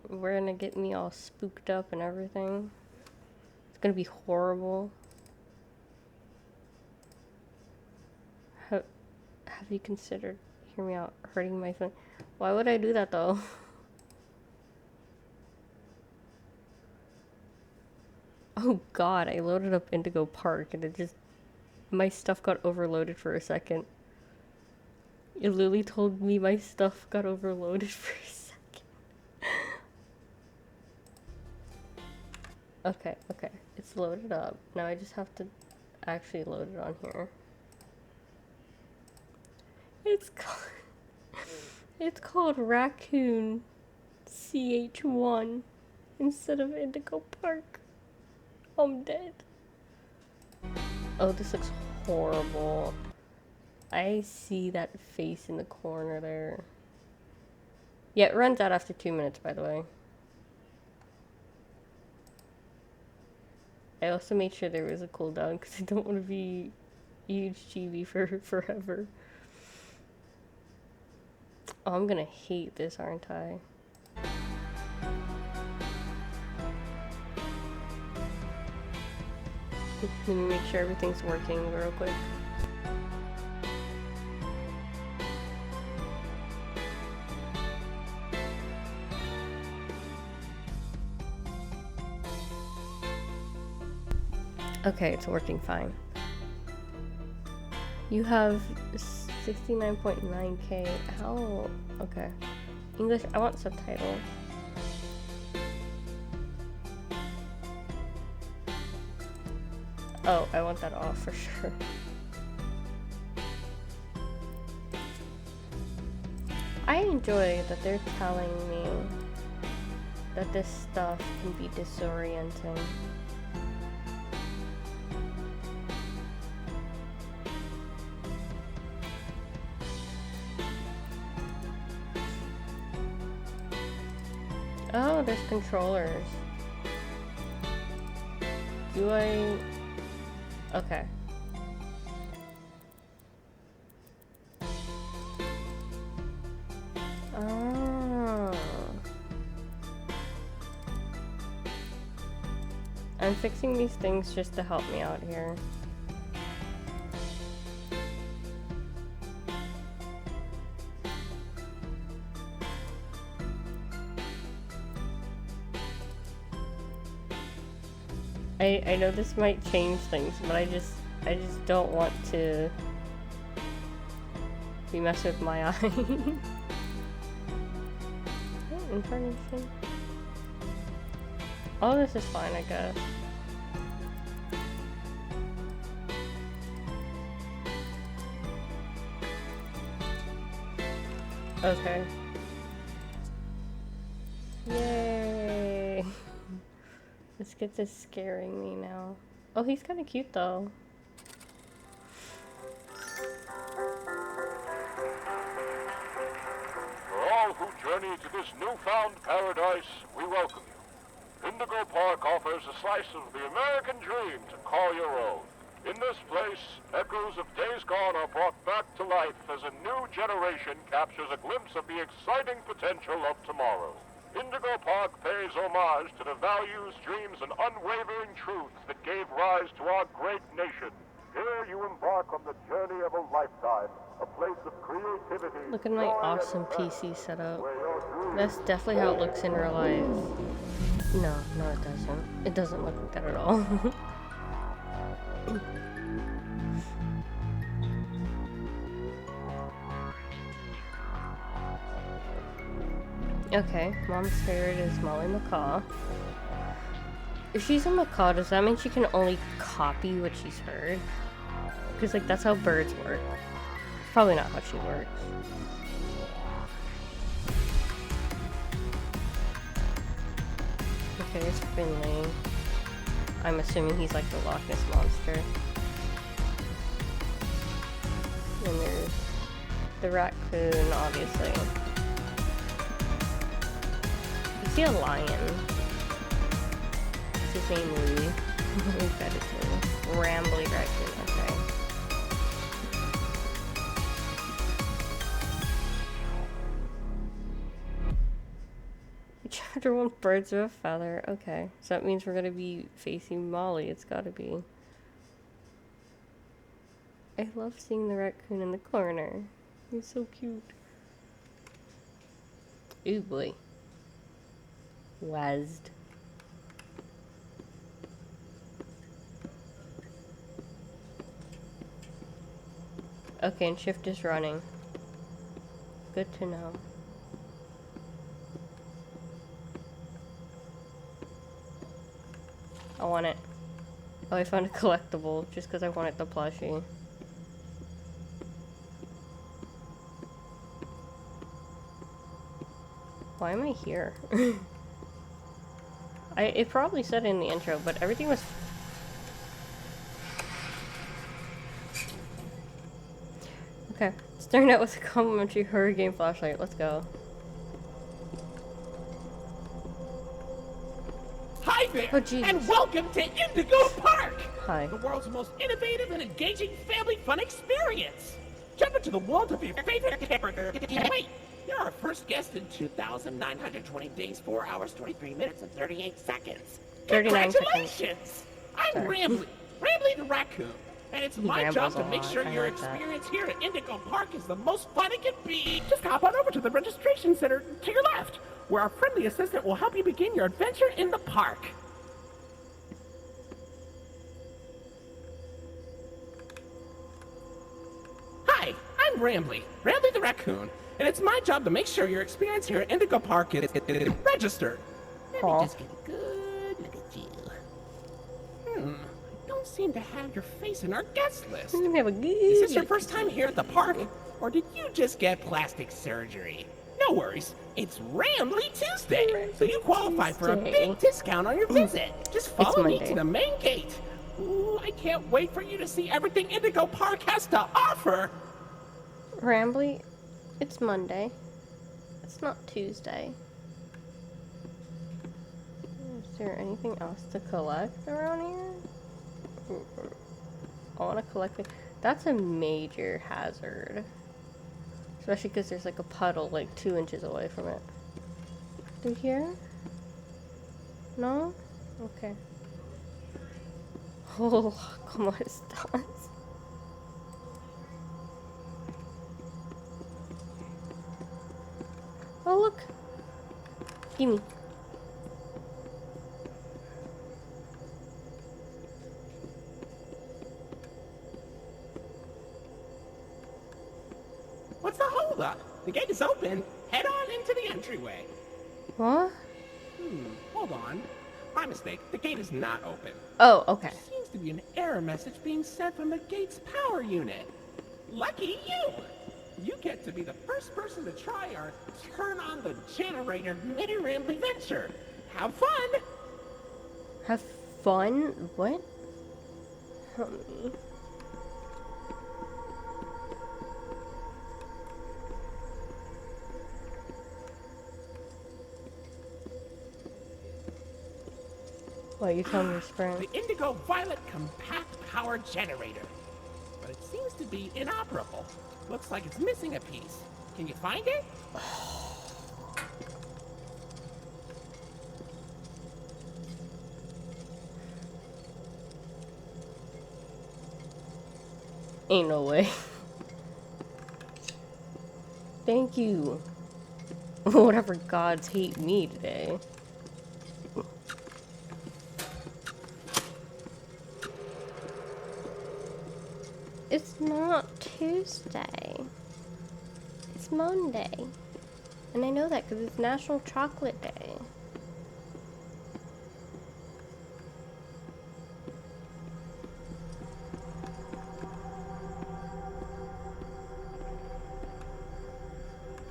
We're gonna get me all spooked up and everything. It's gonna be horrible. Have you considered, hear me out, hurting my feelings? Why would I do that though? Oh god, I loaded up Indigo Park and it just, my stuff got overloaded for a second. It literally told me my stuff got overloaded for a second. Okay, it's loaded up. Now I just have to actually load it on here. It's called Raccoon CH1 instead of Indigo Park. I'm dead. Oh, this looks horrible. I see that face in the corner there. Yeah, it runs out after 2 minutes, by the way. I also made sure there was a cooldown because I don't want to be huge GB for forever. Oh, I'm gonna hate this, aren't I? Let me make sure everything's working real quick. Okay, it's working fine. You have 69.9k. How? Okay. English, I want subtitle. Oh, I want that off for sure. I enjoy that they're telling me that this stuff can be disorienting. Oh, there's controllers. Do I... Okay. Oh. I'm fixing these things just to help me out here. I know this might change things, but I just don't want to be messing with my eye. Incarnation. All this is fine, I guess. Okay. Yay! This kid's is scaring me now. Oh, he's kind of cute though. For all who journey to this newfound paradise, we welcome you. Indigo Park offers a slice of the American dream to call your own. In this place, echoes of days gone are brought back to life as a new generation captures a glimpse of the exciting potential of tomorrow. Indigo Park pays homage to the values, dreams, and unwavering truths that gave rise to our great nation. Here you embark on the journey of a lifetime, a place of creativity. Look at my awesome PC setup. That's definitely how it looks in real life. No, it doesn't. It doesn't look like that at all. Okay, Mom's favorite is Molly Macaw. If she's a macaw, does that mean she can only copy what she's heard? Because, like, that's how birds work. Probably not how she works. Okay, there's Finley. I'm assuming he's like the Loch Ness Monster. And there's the raccoon, obviously. You see a lion. Is his name Lee? We've got his name. Rambly raccoon, okay. Chapter 1, Birds of a Feather. Okay, so that means we're gonna be facing Molly. It's gotta be. I love seeing the raccoon in the corner. He's so cute. Ooh boy. Wazzed. Okay, and shift is running. Good to know. I want it. Oh, I found a collectible just because I wanted the plushie. Why am I here? It probably said in the intro, but everything was... Okay, starting out with a complimentary hurricane flashlight. Let's go. Hi there, Oh, jeez. and welcome to Indigo Park! Hi. The world's most innovative and engaging family fun experience! Jump into the world of your favorite character. Wait, you're our first guest in 2,920 days, 4 hours, 23 minutes, and 38 seconds. 39 Congratulations! I'm Sorry. Rambly the Raccoon, and it's my job rambles to a make lot. sure I your like that. experience here at Indigo Park is the most fun it can be. Just hop on over to the registration center to your left, where our friendly assistant will help you begin your adventure in the park. Hi, I'm Rambly the Raccoon, and it's my job to make sure your experience here at Indigo Park is registered. Let me Aw. just get a good look at you. I don't seem to have your face in our guest list. We have a good... Is this your first time here at the park, or did you just get plastic surgery? No worries, it's Rambly Tuesday, so you qualify for a Tuesday. big discount on your visit. Just follow me Monday. to the main gate. Ooh, I can't wait for you to see everything Indigo Park has to offer. Rambly, it's Monday. It's not Tuesday. Is there anything else to collect around here? I want to collect it. That's a major hazard. Especially because there's like a puddle like 2 inches away from it. Through here? No? Okay. Oh, ¿cómo estás? Oh, look. Gimme. What's the holdup? The gate is open. Head on into the entryway. What? Hold on. My mistake. The gate is not open. Oh, okay. Seems to be an error message being sent from the gate's power unit. Lucky you! You get to be the first person to try our turn on the generator mini Rambly venture. Have fun! Have fun? What? Why you tell me to sprint? The Indigo Violet Compact Power Generator. But it seems to be inoperable. Looks like it's missing a piece. Can you find it? Ain't no way. Thank you. Whatever gods hate me today. It's not Tuesday. It's Monday. And I know that because it's National Chocolate Day.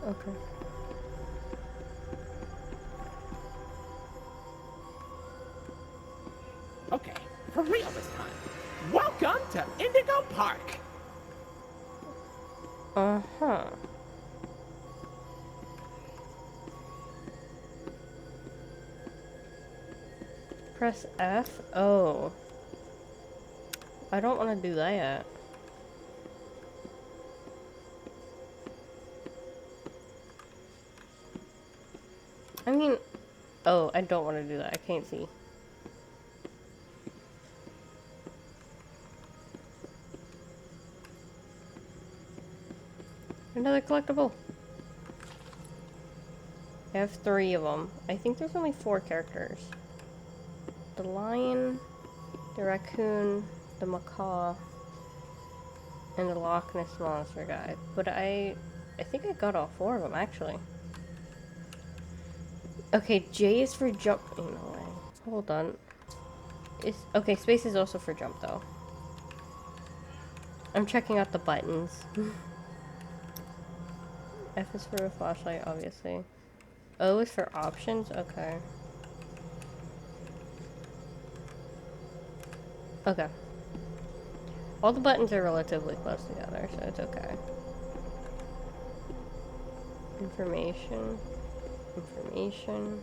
Okay. Okay, for real this time. Welcome to Indigo Park. Uh-huh. Press F? Oh. I don't want to do that. I mean... Oh, I don't want to do that. I can't see. Another collectible. I have 3 of them. I think there's only 4 characters. The lion, the raccoon, the macaw, and the Loch Ness Monster guy. But I think I got all 4 of them, actually. Okay, J is for jump. No way. Hold on. Okay, space is also for jump, though. I'm checking out the buttons. F is for a flashlight, obviously. O is for options? Okay. Okay. All the buttons are relatively close together, so it's okay. Information. Information.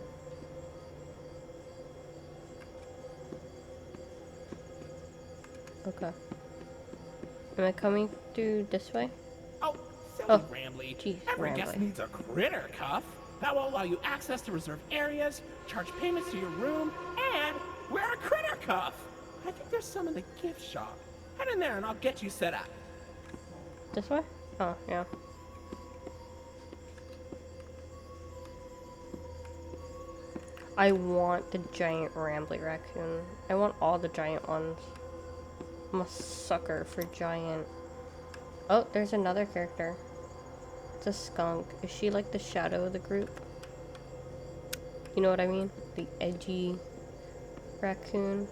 Okay. Am I coming through this way? Oh, silly Oh, Rambly. jeez, Every guest Rambly. needs a critter cuff. That will allow you access to reserved areas, charge payments to your room, and wear a critter cuff. I think there's some in the gift shop. Head in there and I'll get you set up. This way? Oh, yeah. I want the giant rambly raccoon. I want all the giant ones. I'm a sucker for giant. Oh, there's another character. It's a skunk. Is she like the shadow of the group? You know what I mean? The edgy raccoon.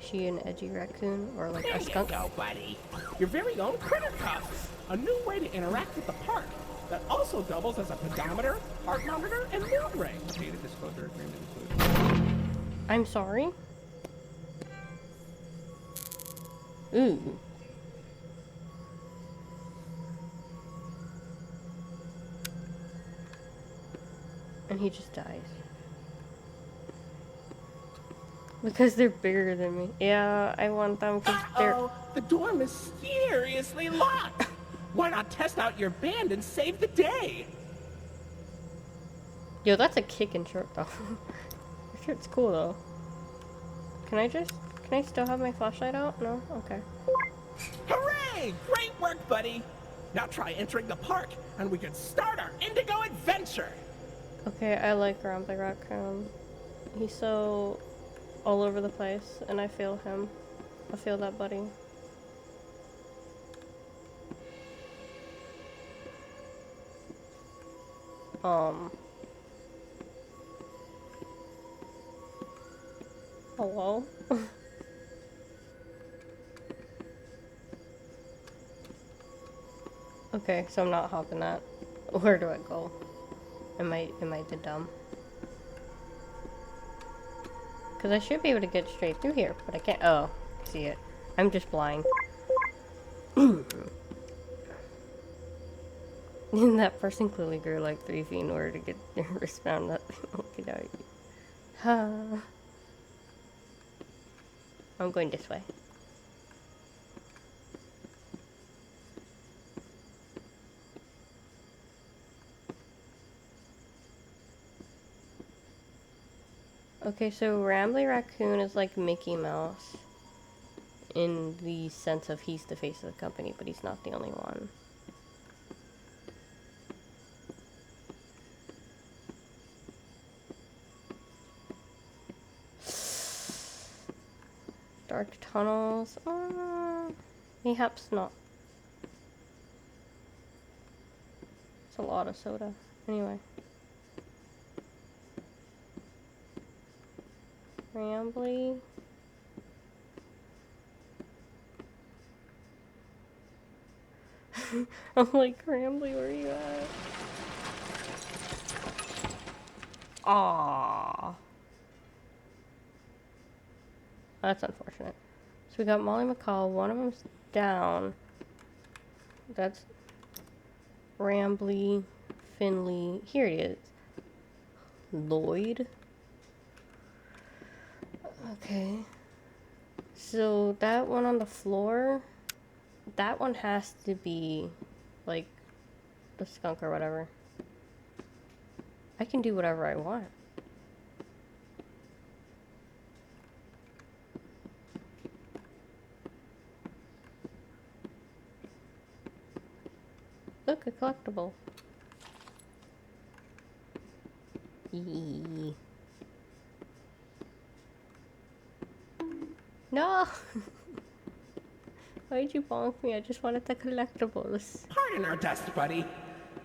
Is she an edgy raccoon or like a skunk? There you go, buddy. Your very own critter cuff. A new way to interact with the park that also doubles as a pedometer, heart monitor, and mood ring. Data disclosure agreement included. I'm sorry? Ooh. And he just dies. Because they're bigger than me. Yeah, I want them because they're... Uh-oh, the door mysteriously locked. Why not test out your band and save the day? Yo, that's a kicking shirt though. Your shirt's cool though. Can I still have my flashlight out? No? Okay. Hooray! Great work, buddy. Now try entering the park, and we can start our Indigo adventure. Okay, I like Grumpy Raccoon. He's so all over the place, and I feel him. I feel that buddy. Hello? Okay, so I'm not hopping that. Where do I go? Am I the dumb? Because I should be able to get straight through here, but I can't. Oh, see it. I'm just blind. That person clearly grew like 3 feet in order to get their wrist around that. Get out. Ha. I'm going this way. Okay, so Rambly Raccoon is like Mickey Mouse in the sense of he's the face of the company, but he's not the only one. Dark tunnels. Mayhaps not. It's a lot of soda. Anyway. Rambly. I'm like, Rambly, where are you at? Aww. That's unfortunate. So we got Molly McCall. One of them's down. That's Rambly, Finley. Here he is. Lloyd. Okay. So that one on the floor, that one has to be like the skunk or whatever. I can do whatever I want. Look, a collectible. Eee. No! Why'd you bonk me? I just wanted the collectibles. Pardon our dust, buddy.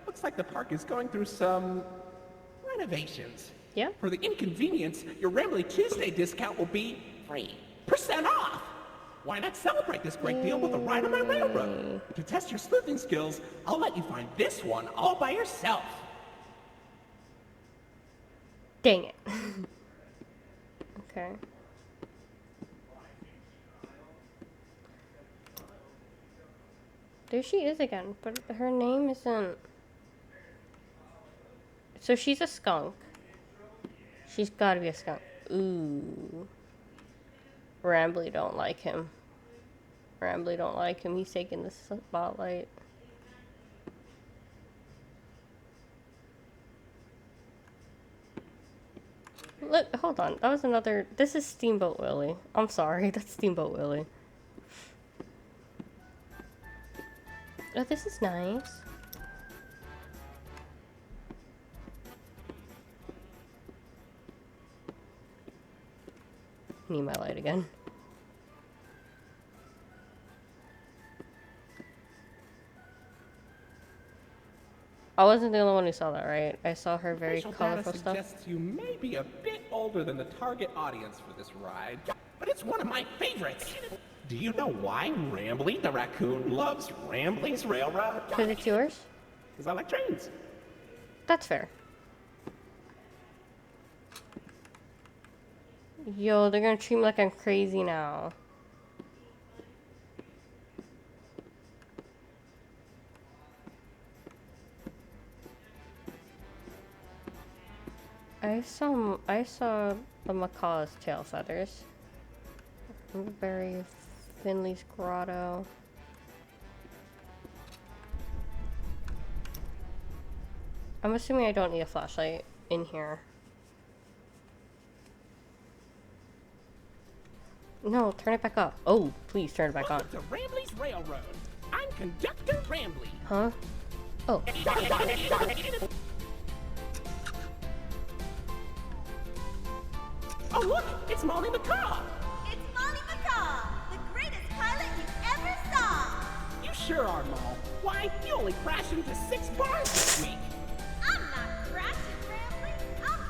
Looks like the park is going through some renovations. Yeah? For the inconvenience, your Rambly Tuesday discount will be 3% off. Why not celebrate this great deal with a ride on my railroad? To test your sleuthing skills, I'll let you find this one all by yourself. Dang it. Okay. There she is again, but her name isn't... So she's a skunk. She's gotta be a skunk. Ooh. Rambly don't like him. Rambly don't like him. He's taking the spotlight. Look, hold on. That was another... This is Steamboat Willie. I'm sorry. That's Steamboat Willie. Oh, this is nice. Need my light again. I wasn't the only one who saw that, right? I saw her very Official colorful data stuff. suggests you may be a bit older than the target audience for this ride, but it's one of my favorites. Do you know why Rambly the raccoon loves Rambly's Railroad? Because it's yours? Because I like trains. That's fair. Yo, they're gonna treat me like I'm crazy now. I saw the macaw's tail feathers. Very Finley's grotto. I'm assuming I don't need a flashlight in here. No, turn it back up. Oh, please turn it back on. Welcome to Rambly's Railroad. I'm Conductor Rambly. Huh? Oh. Oh, look! It's Molly McCall! It's Molly McCall, the greatest pilot you ever saw! You sure are, Moll. Why, you only crashed into 6 bars this week! I'm not crashing, Rambly. I'm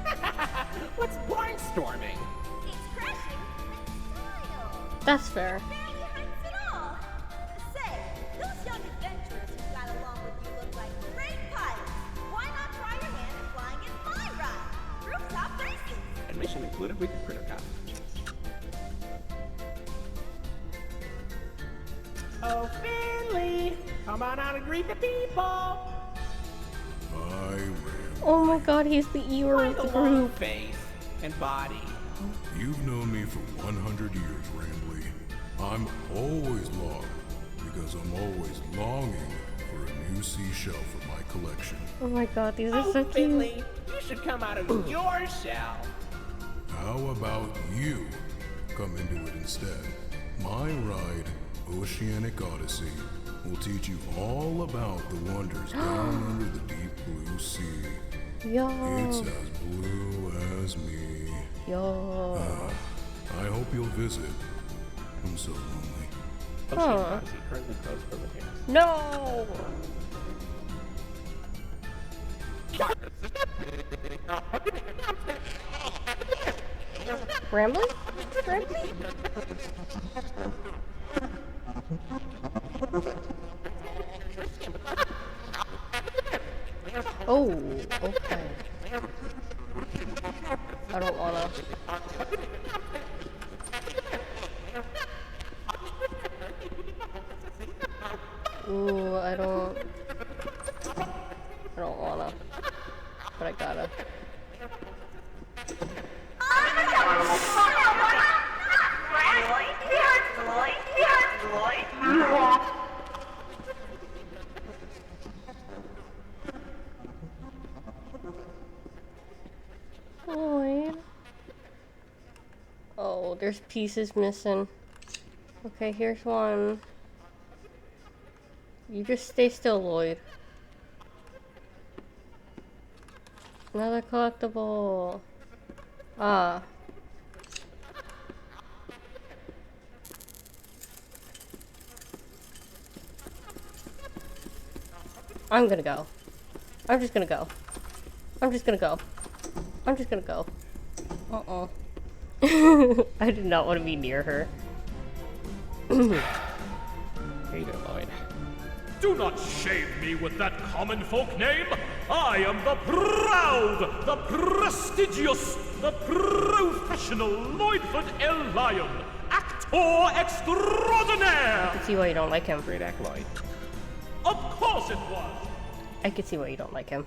barnstorming! What's barnstorming? It's crashing with style. That's fair. Barely heights at all. Say, those young adventurers who got along with you look like great pilots. Why not try your hand at flying in my ride? Rooftop racing. Admission included with your critter cop. Oh, Finley! Come on out and greet the people! Oh my god, he's the Eeyore of the Like a long group. face and body. You've known me for 100 years, Rambly. I'm always logged because I'm always longing for a new seashell for my collection. Oh my god, these are Oh, so cute. Finley, you should come out of your shell. How about you come into it instead? My ride, Oceanic Odyssey, will teach you all about the wonders down under the deep blue sea. Yo. It's as blue as me. Yo. I hope you'll visit. I'm so lonely. Huh. Oceanic Odyssey currently closed for repairs. No! Rambly? Rambly? Oh, okay. I don't wanna. Ooh, I don't wanna. But I gotta. Lloyd. Oh, there's pieces missing. Okay, here's one. You just stay still, Lloyd. Another collectible. Ah. I'm gonna go. I'm just gonna go. I'm just gonna go. I'm just gonna go. Uh-oh. I did not want to be near her. Hey there, Lloyd. Do not shame me with that common folk name. I am the proud, the prestigious, the professional Lloydford L. Lion, actor extraordinaire. I can see why you don't like him. Great act, Lloyd. Of course it was. I can see why you don't like him.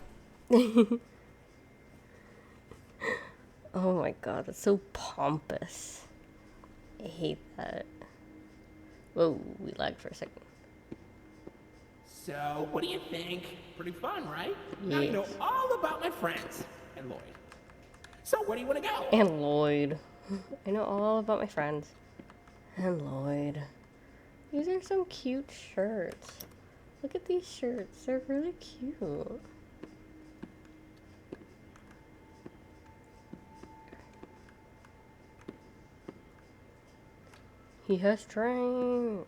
Oh my god, that's so pompous. I hate that. Whoa, we lagged for a second. So, what do you think? Pretty fun, right? Now you know Yes. all about my friends and Lloyd. So, where do you want to go? And Lloyd. I know all about my friends. And Lloyd. These are some cute shirts. Look at these shirts. They're really cute. He has trains.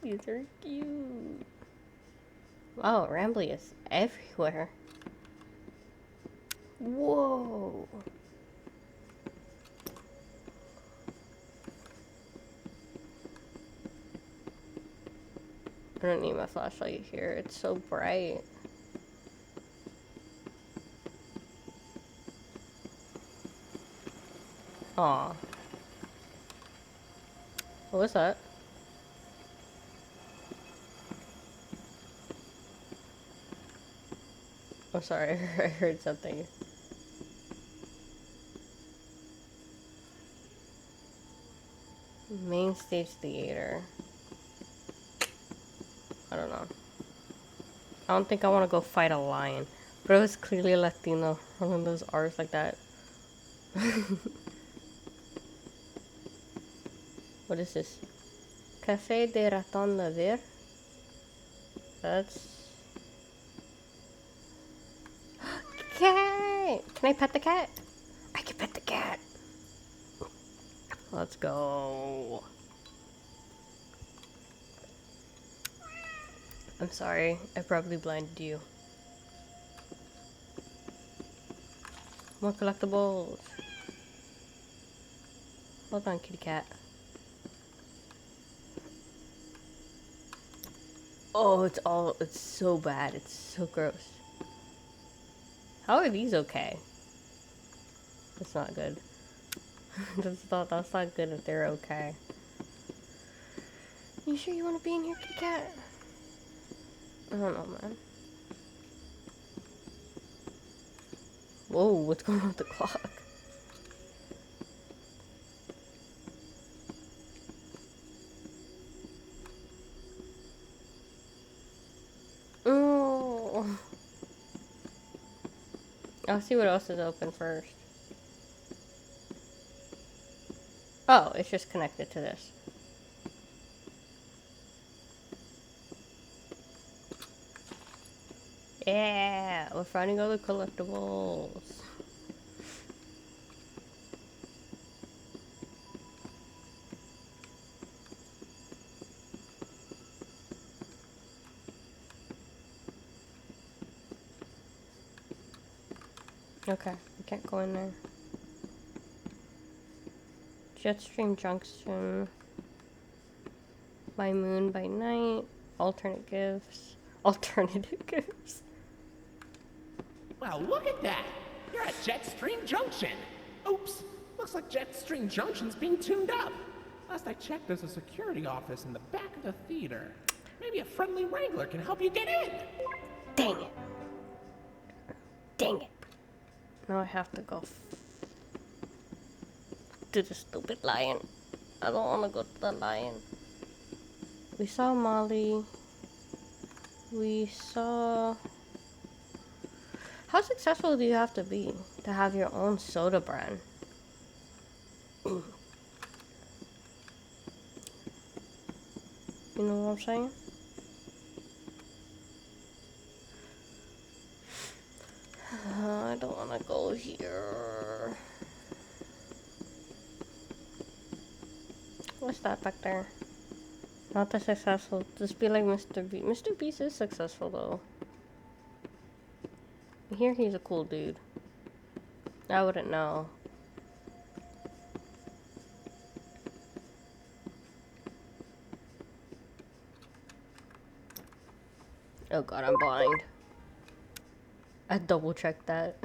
These are cute. Wow, Rambly is everywhere. Whoa. I don't need my flashlight here. It's so bright. Aw. What was that? I'm sorry, I heard something. Main stage theater. I don't know. I don't think I want to go fight a lion. But it was clearly Latino. One of those R's like that. What is this? Café de Raton Laver? That's... Cat! Can I pet the cat? I can pet the cat! Let's go. I'm sorry, I probably blinded you. More collectibles. Hold on, kitty cat. Oh, it's so bad. It's so gross. How are these okay? That's not good. that's not good if they're okay. You sure you want to be in here, kitty cat? I don't know, man. Whoa, what's going on with the clock? Oh. I'll see what else is open first. Oh, it's just connected to this. Yeah, we're finding all the collectibles. Okay, we can't go in there. Jetstream Junction. By moon, by night. Alternate gifts. Alternative gifts. Well, look at that! You're at Jetstream Junction! Oops! Looks like Jetstream Junction's being tuned up. Last I checked, there's a security office in the back of the theater. Maybe a friendly wrangler can help you get in! Dang it. Dang it. Now I have to go to the stupid lion. I don't want to go to the lion. We saw Molly. We saw... How successful do you have to be to have your own soda brand? You know what I'm saying? I don't want to go here. What's that back there? Not that successful. Just be like Mr. B. Mr. Beast is successful though. I hear he's a cool dude. I wouldn't know. Oh god, I'm blind. I double checked that.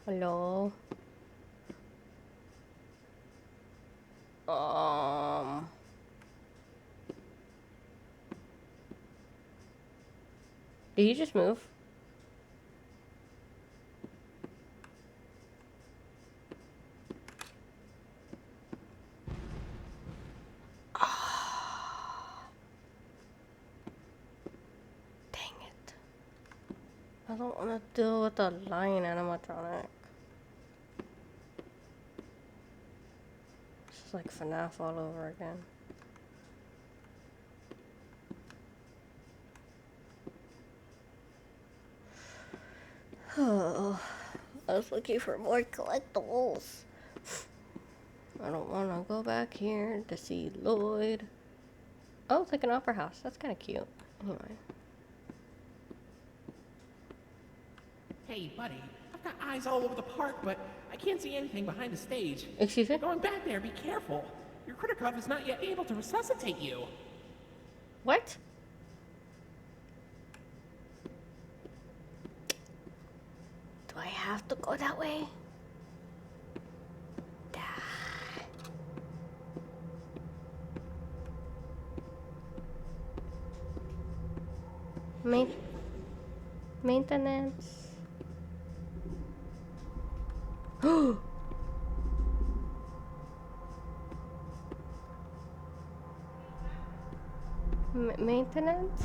Hello? Did you just move? Dang it. I don't want to deal with the lion animatronic. This is like FNAF all over again. Oh, I was looking for more collectibles. I don't want to go back here to see Lloyd. Oh, it's like an opera house. That's kind of cute. Anyway. Hey, buddy. I've got eyes all over the park, but I can't see anything behind the stage. Excuse me? Going back there, be careful. Your Criticov is not yet able to resuscitate you. What? Do I have to go that way? Maintenance. Maintenance?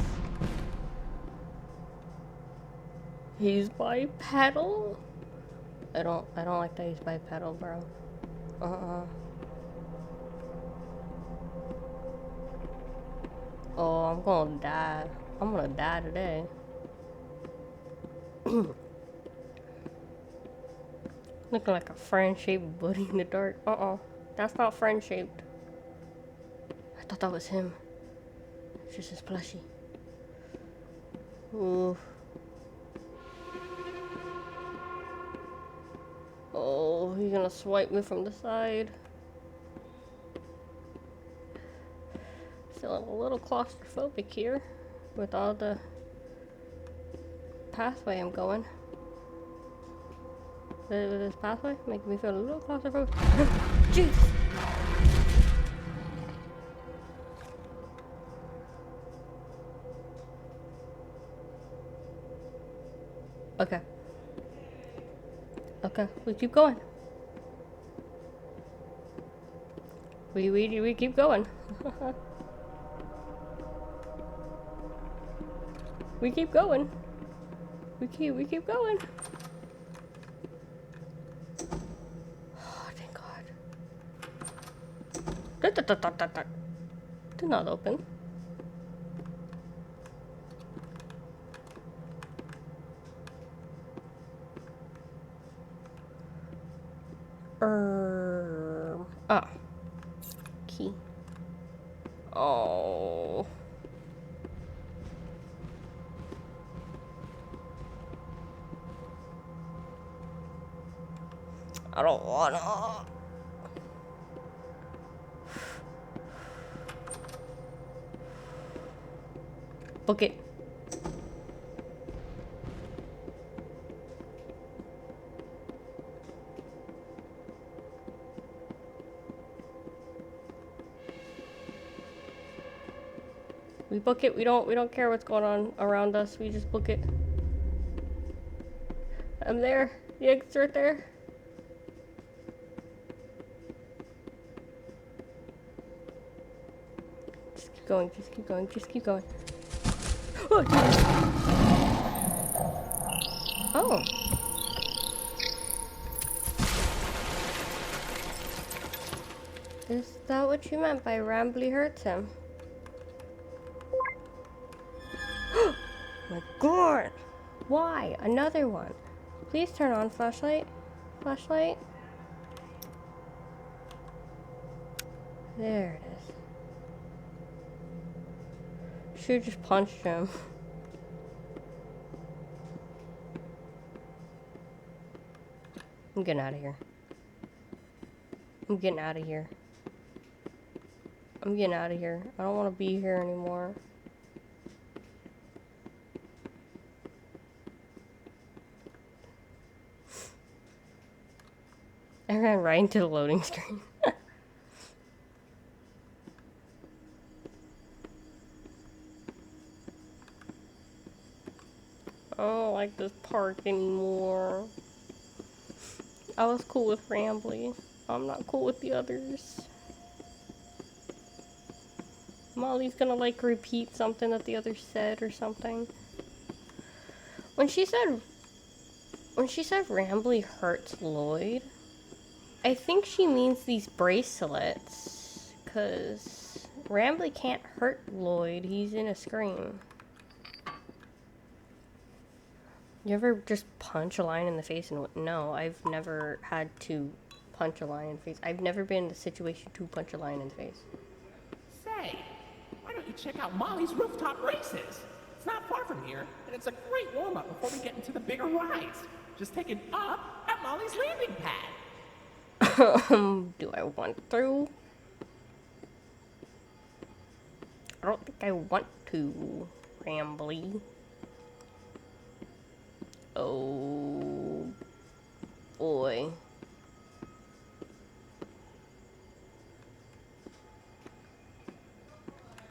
He's bipedal? I don't like that he's bipedal, bro. Oh, I'm gonna die. I'm gonna die today. Looking like a friend-shaped booty in the dark. That's not friend-shaped. I thought that was him. It's just his plushie. Ooh. Oh, he's gonna swipe me from the side. Feeling a little claustrophobic here with all the pathway I'm going. With this pathway making me feel a little claustrophobic. Jeez. Okay. Okay, we keep going. We keep going. We keep going. We keep going. Oh, thank God. Did not open. Key. Oh. I don't wanna. Book it. We book it. We don't care what's going on around us. We just book it. I'm there. The exit's right there. Just keep going. Just keep going. Just keep going. Oh. Oh. Is that what you meant by Rambly hurts him? My god! Why? Another one. Please turn on flashlight. Flashlight. There it is. Should've just punched him. I'm getting out of here. I'm getting out of here. I'm getting out of here. I don't want to be here anymore. I ran right into the loading screen. I don't like this park anymore. I was cool with Rambly. I'm not cool with the others. Molly's gonna like repeat something that the others said or something. When she said Rambly hurts Lloyd, I think she means these bracelets, 'cause Rambly can't hurt Lloyd, he's in a screen. You ever just punch a lion in the face and no, I've never had to punch a lion in the face. I've never been in the situation to punch a lion in the face. Say, why don't you check out Molly's rooftop races? It's not far from here, and it's a great warm-up before we get into the bigger rides. Just take it up at Molly's landing pad. Do I want to? I don't think I want to, Rambly. Oh boy.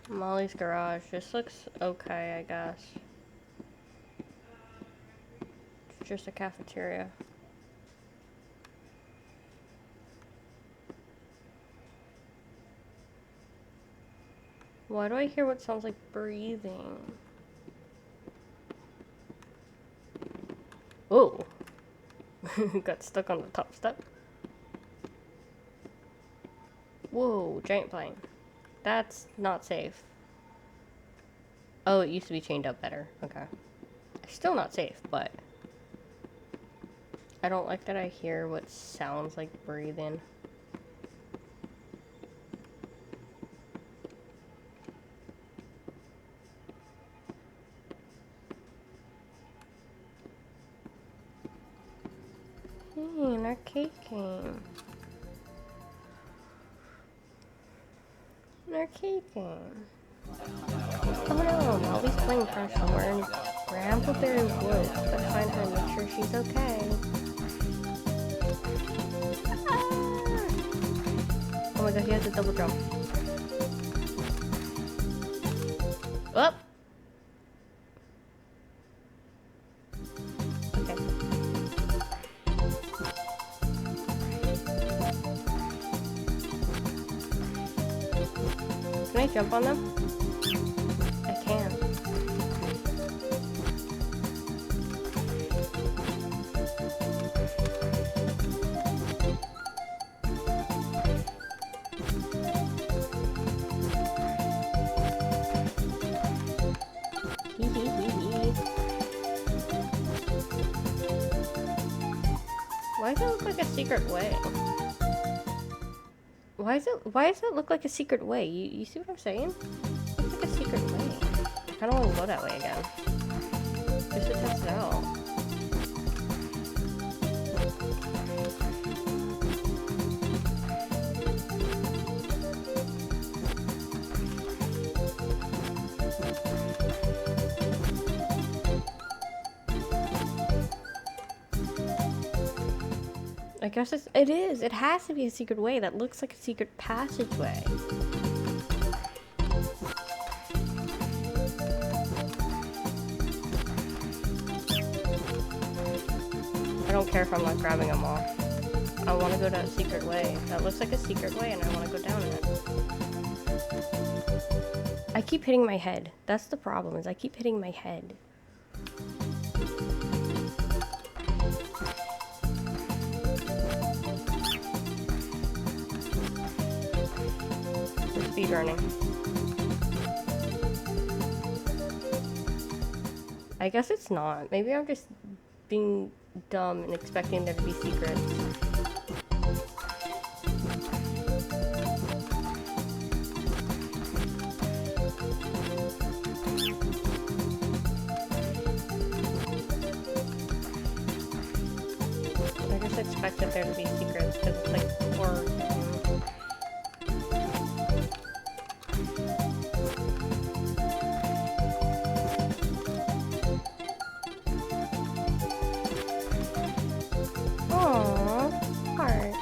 Molly's garage. This looks okay, I guess. It's just a cafeteria. Why do I hear what sounds like breathing? Oh! Got stuck on the top step. Whoa, giant plane. That's not safe. Oh, it used to be chained up better. Okay. Still not safe, but I don't like that I hear what sounds like breathing. An arcade game. An arcade game. Oh no, Molly's playing Crash somewhere and Brambleberry Woods to find her and make sure she's okay. Ah! Oh my god, he has a double jump. Up! Can I jump on them? I can. Why does it look like a secret way? Why does it look like a secret way? You see what I'm saying? It looks like a secret way. I kinda wanna go that way again. Just to test it out. I guess it is. It has to be a secret way. That looks like a secret passageway. I don't care if I'm not grabbing them all. I want to go down a secret way. That looks like a secret way and I want to go down it. I keep hitting my head. That's the problem, is I keep hitting my head. We're speedrunning. I guess it's not. Maybe I'm just being dumb and expecting there to be secrets. I just expected there to be secrets because it's like horror. Aww, heart.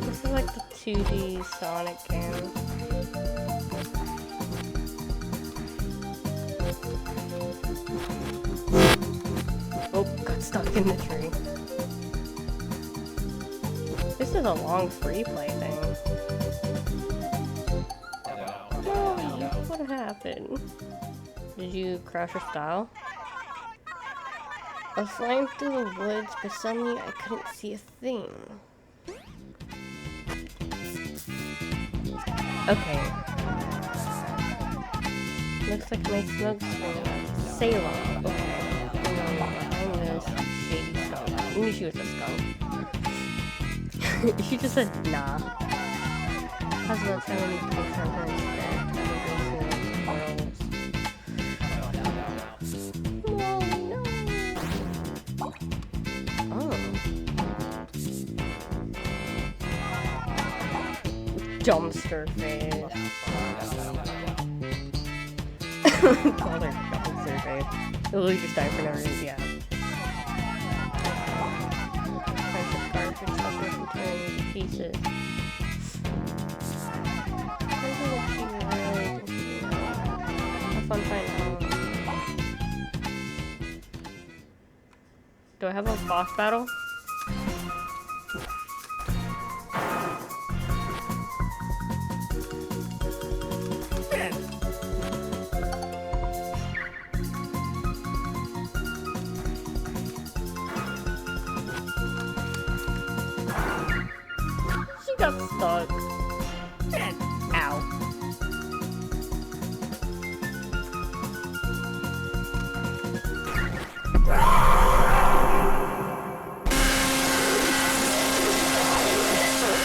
This is like the 2D Sonic game. Oh, got stuck in the tree. This is a long free play thing. Oh, what happened? Did you crash your style? I was flying through the woods, but suddenly I couldn't see a thing. Okay. Looks like my smoke screen. Salem. Okay. Behind this shady skunk. I knew she was a skunk. She just said nah. How's about telling me to picture her instead? Dumpster face. Call her dumpster face. Literally just die for no reason, yeah. Friendship cards are suckers and tearing into pieces. Have fun finding out. Do I have a boss battle? Got stuck. Ow.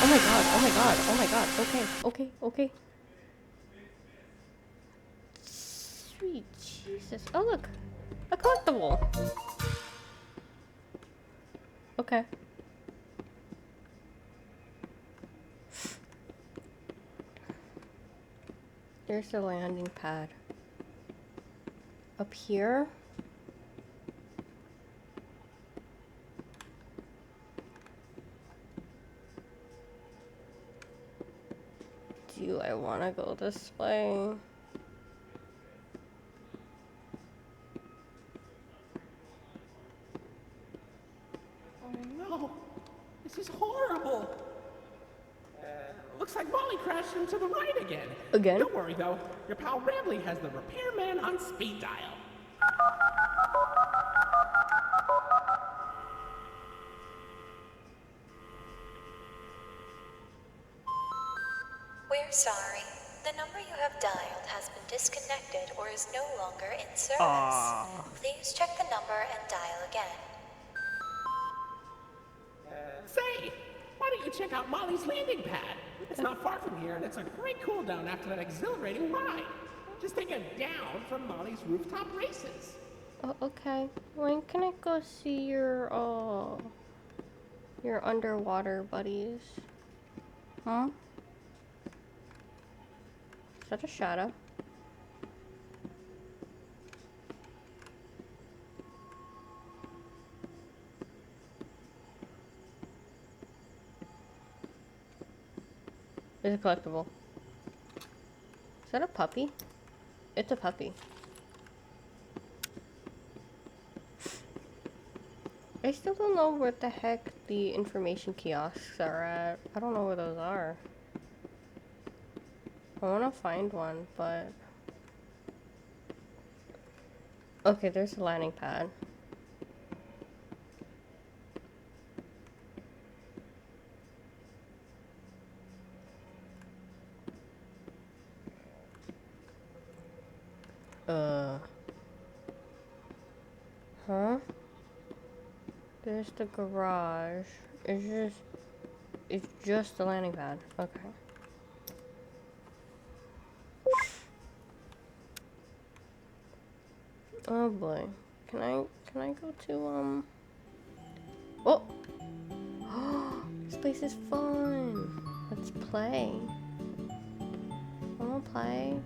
Oh my god, oh my god, oh my god. Okay. Sweet Jesus. Oh look. A collectible. Okay. There's the landing pad. Up here? Do I want to go this way? Oh no, this is horrible. Looks like Molly crashed into the ride again. Again? Don't worry though, your pal Rambley has the repairman on speed dial. We're sorry. The number you have dialed has been disconnected or is no longer in service. Please check the number and dial again. Say, why don't you check out Molly's landing pad? It's not far from here, and it's a great cool down after that exhilarating ride. Just take a down from Molly's rooftop races. Oh, okay. When can I go see your, Your underwater buddies. Huh? Is that a shadow? It's a collectible. Is that a puppy? It's a puppy. I still don't know where the heck the information kiosks are at. I don't know where those are. I want to find one, but... Okay, there's a landing pad. Huh? There's the garage. It's just the landing pad. Okay. Oh boy. Can I go to Oh! This place is fun. Let's play. I wanna play.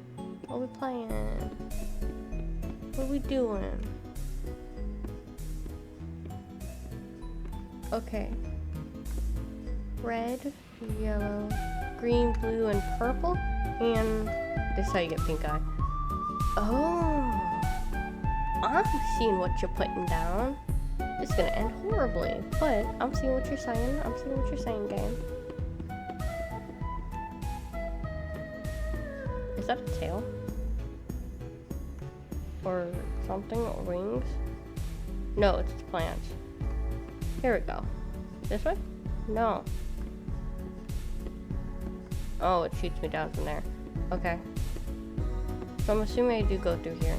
What are we playing? What are we doing? Okay. Red, yellow, green, blue, and purple. And this is how you get pink eye. Oh. I'm seeing what you're putting down. It's gonna end horribly, but I'm seeing what you're saying. I'm seeing what you're saying, game. Is that a tail? Or something? Or wings? No, it's plants. Here we go. This way? No. Oh, it shoots me down from there. Okay. So I'm assuming I do go through here.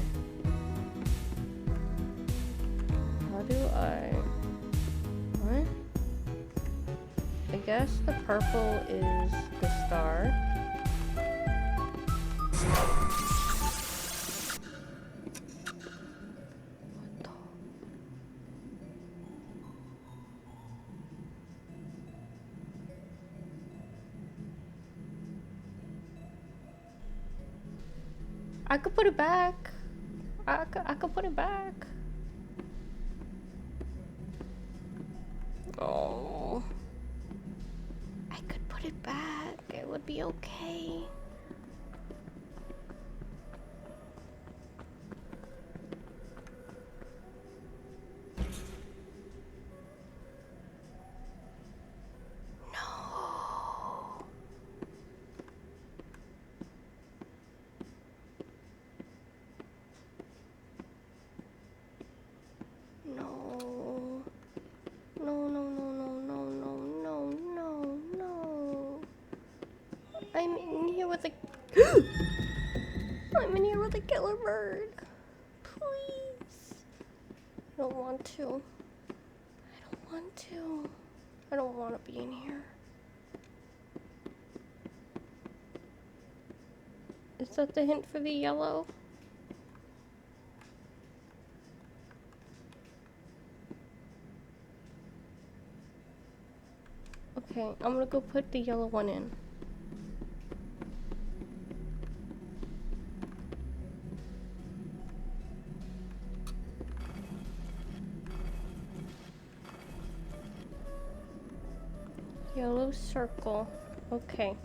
How do I... What? I guess the purple is the star. I could put it back. I could put it back. Oh. I could put it back. It would be okay. I'm in here with a... I'm in here with a killer bird. Please. I don't want to. I don't want to. I don't want to be in here. Is that the hint for the yellow? Okay, I'm gonna go put the yellow one in. Yellow circle. Okay.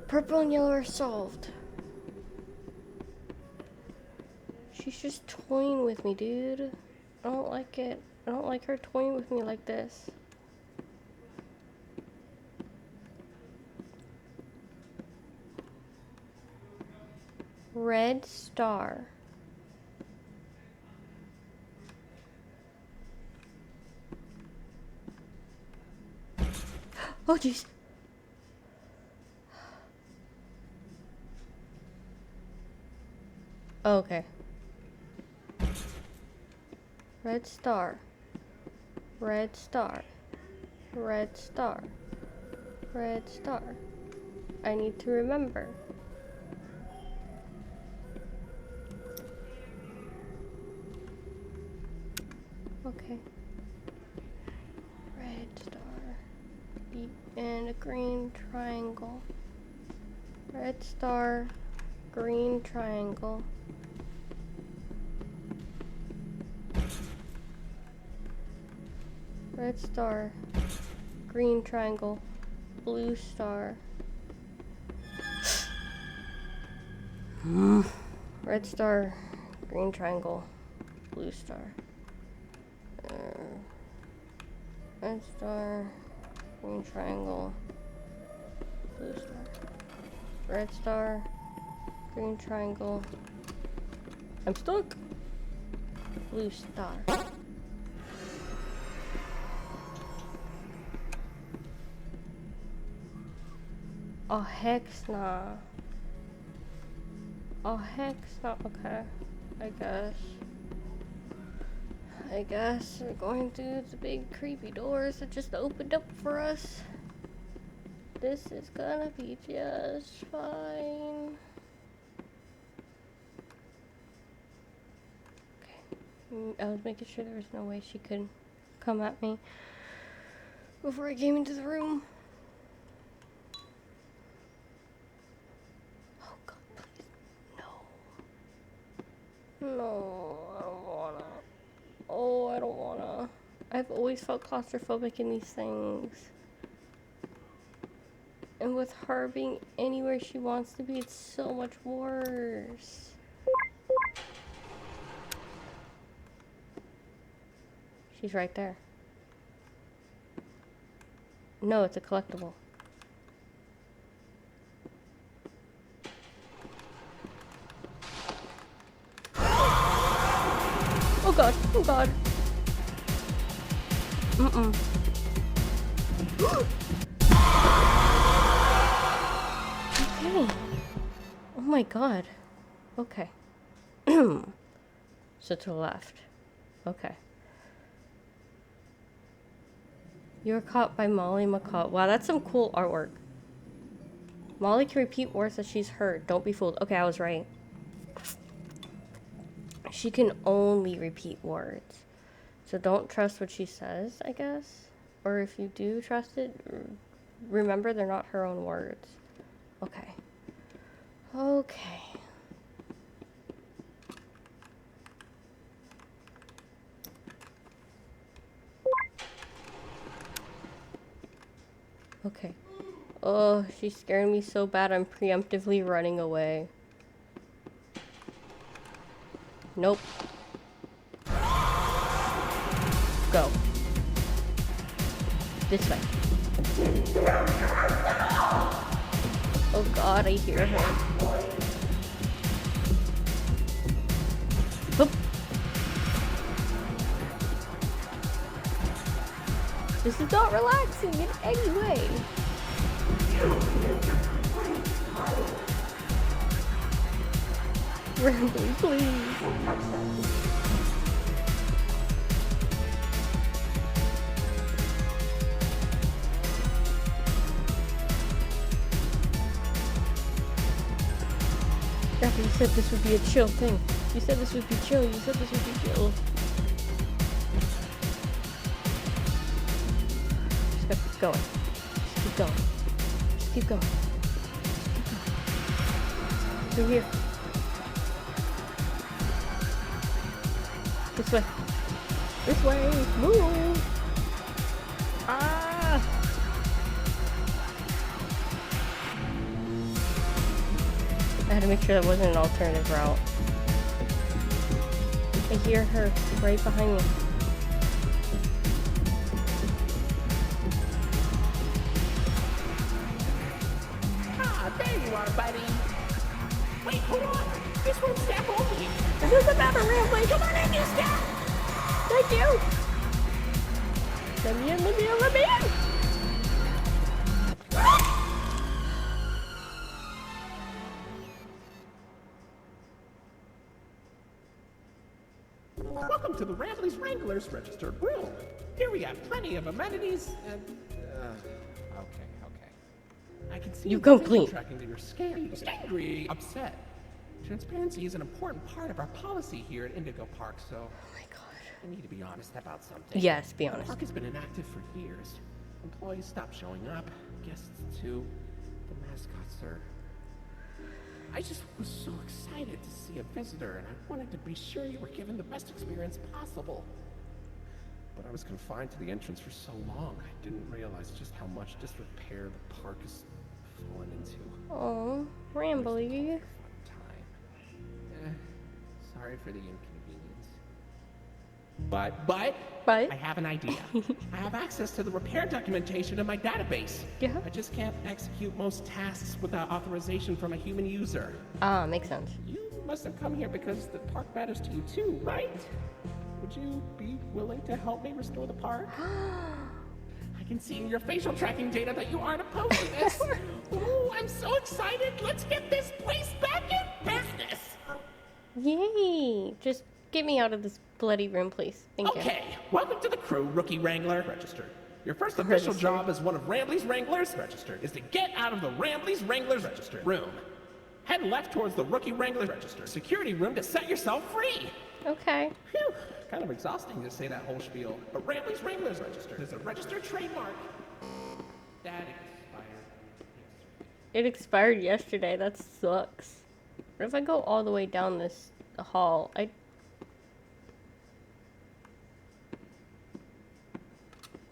Purple and yellow are solved. She's just toying with me, dude. I don't like it. I don't like her toying with me like this. Red star. Oh, jeez. Oh, okay. Red star. Red star. Red star. Red star. I need to remember. Okay. Red and a green triangle. Red star, green triangle. Red star, green triangle, blue star. Red star, green triangle, blue star. Red star, green triangle, blue star. Red star, green triangle. I'm stuck. Blue star. Oh, hex nah. Oh, hex nah. Okay. I guess we're going through the big creepy doors that just opened up for us. This is gonna be just fine. Okay. I was making sure there was no way she could come at me before I came into the room. Oh God, please. No. No, I don't wanna. Oh, I don't wanna. I've always felt claustrophobic in these things. And with her being anywhere she wants to be, it's so much worse. She's right there. No, it's a collectible. Oh God, oh God. Mm-mm. Okay. Oh my God. Okay. So to the left. Okay. You're caught by Molly McCall. Wow, that's some cool artwork. Molly can repeat words that she's heard. Don't be fooled. Okay, I was right. She can only repeat words. So don't trust what she says, I guess. Or if you do trust it, remember they're not her own words. Okay. Okay. Okay. Oh, she's scaring me so bad I'm preemptively running away. Nope. Go. This way. Oh God, I hear her. Boop. This is not relaxing in any way. Rambling, please. Jackie, you said this would be a chill thing. You said this would be chill. You said this would be chill. Just gotta keep going. Just keep going. Just keep going. Just keep going. Through here. This way. This way. Move. Ah. I had to make sure that wasn't an alternative route. I hear her right behind me. Ah, there you are, buddy. Wait, hold on. This one's step only. This isn't about a railway. Come on in, you step. Thank you. Let me in, let me in, let me in. Welcome to the Rambley's Wranglers registered room. Here we have plenty of amenities and... Okay. I can see You come facial clean. tracking that you're scared, angry, upset. Transparency is an important part of our policy here at Indigo Park, so... Oh my God. I need to be honest about something. Yes, be The honest. park has been inactive for years. Employees stop showing up. Guests too. The mascots are... I just was so excited to see a visitor, and I wanted to be sure you were given the best experience possible. But I was confined to the entrance for so long, I didn't realize just how much disrepair the park has fallen into. Oh, Rambly. Sorry for the inconvenience. But I have an idea. I have access to the repair documentation in my database. Yeah. I just can't execute most tasks without authorization from a human user. Ah, makes sense. You must have come here because the park matters to you too, right? Would you be willing to help me restore the park? I can see in your facial tracking data that you aren't opposed to this. Ooh, I'm so excited. Let's get this place back in business. Yay! Just get me out of this bloody room, please. Thank you. Okay, welcome to the crew, Rookie Wrangler. Registered. Your first official job as one of Rambley's Wranglers, registered, is to get out of the Rambley's Wranglers, registered, room. Head left towards the Rookie Wrangler, registered, security room to set yourself free. Okay. Phew, kind of exhausting to say that whole spiel, but Rambley's Wranglers, registered, is a registered trademark. That expired. It expired yesterday. That sucks. What if I go all the way down this hall?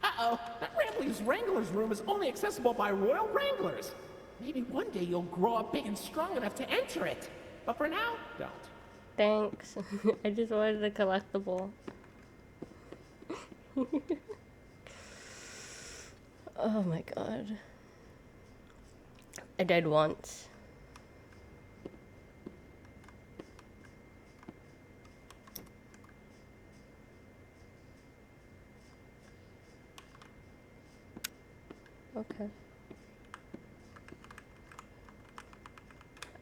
Uh-oh, that Rambley's Wranglers room is only accessible by Royal Wranglers. Maybe one day you'll grow up big and strong enough to enter it. But for now, don't. Thanks. I just wanted a collectible. Oh my god. I died once. Okay.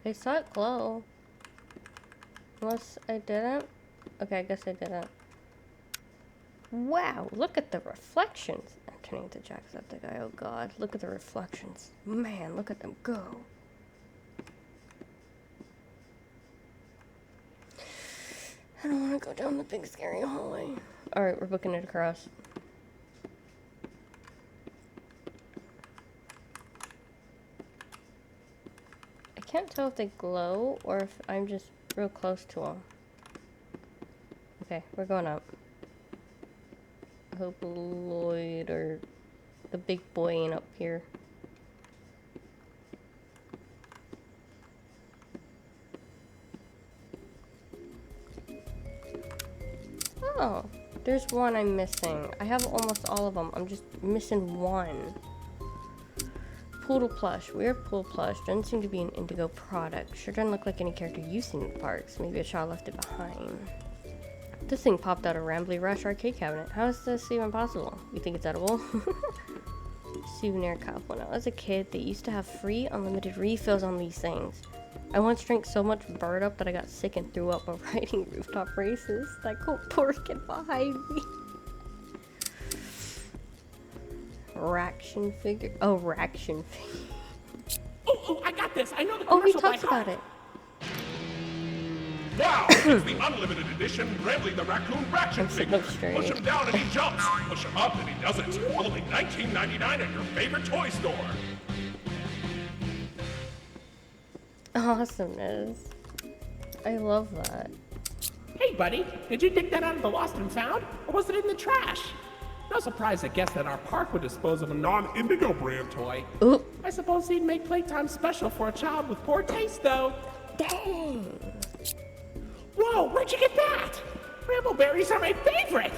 I saw it glow. Unless I didn't? Okay, I guess I didn't. Wow, look at the reflections. I'm turning to Jacksepticeye. Oh god, look at the reflections. Man, look at them go. I don't want to go down the big scary hallway. Alright, we're booking it across. I can't tell if they glow or if I'm just real close to them. Okay, we're going up. I hope Lloyd or the big boy ain't up here. Oh, there's one I'm missing. I have almost all of them. I'm just missing one. Poodle plush. Weird poodle plush. Doesn't seem to be an Indigo product. Sure doesn't look like any character you've seen in the parks. Maybe a child left it behind. This thing popped out of Rambly Rush arcade cabinet. How is this even possible? You think it's edible? Souvenir cup. When I was a kid, they used to have free unlimited refills on these things. I once drank so much bird up that I got sick and threw up while riding rooftop races. That cool poor kid behind me. Raction figure. Oh, Raction figure. Oh, I got this. I know the Oh, he commercial by talks heart. about it. Now, it's the unlimited edition Rambley the Raccoon Raction I'm sitting figure. up straight. Push him down and he jumps. Push him up and he doesn't. Only $19.99 at your favorite toy store. Awesomeness. I love that. Hey, buddy, did you dig that out of the lost and found? Or was it in the trash? No surprise, I guess, that our park would dispose of a non-Indigo brand toy. Ooh. I suppose he'd make playtime special for a child with poor taste, though. Dang. Whoa, where'd you get that? Brambleberries are my favorite!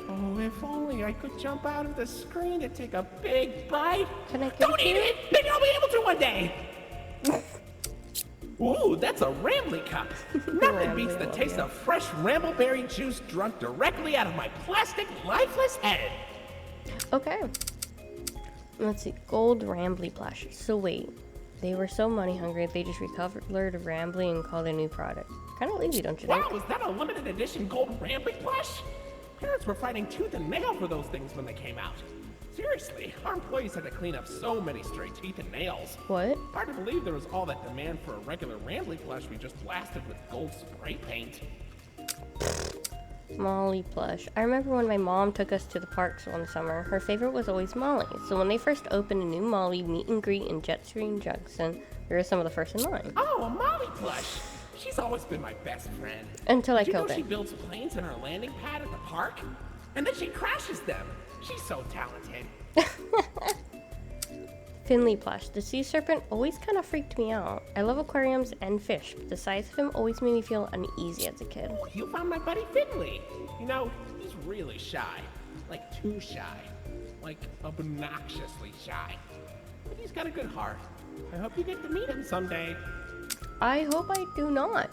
Oh, if only I could jump out of the screen and take a big bite. Can I get Don't it? eat it! Maybe I'll be able to one day! Ooh, that's a Rambly cup. Nothing beats the taste of fresh Rambleberry juice drunk directly out of my plastic, lifeless head. Okay. Let's see. Gold Rambly plush. So wait. They were so money hungry they just recovered Rambly and called a new product. Kind of lazy, don't you think? Wow, is that a limited edition gold Rambly plush? Parents were fighting tooth and nail for those things when they came out. Seriously, our employees had to clean up so many stray teeth and nails. What? Hard to believe there was all that demand for a regular Rambly plush we just blasted with gold spray paint. Molly plush. I remember when my mom took us to the parks one summer, her favorite was always Molly. So when they first opened a new Molly meet and greet in Jetstream Junction, we were some of the first in line. Oh, a Molly plush. She's always been my best friend. Until I Did you killed know she it. builds planes in her landing pad at the park? And then she crashes them. She's so talented. Finley plush. The sea serpent always kind of freaked me out. I love aquariums and fish, but the size of him always made me feel uneasy as a kid. Oh, you found my buddy Finley. You know, he's really shy. Like, too shy. Like, obnoxiously shy. But he's got a good heart. I hope you get to meet him someday. I hope I do not.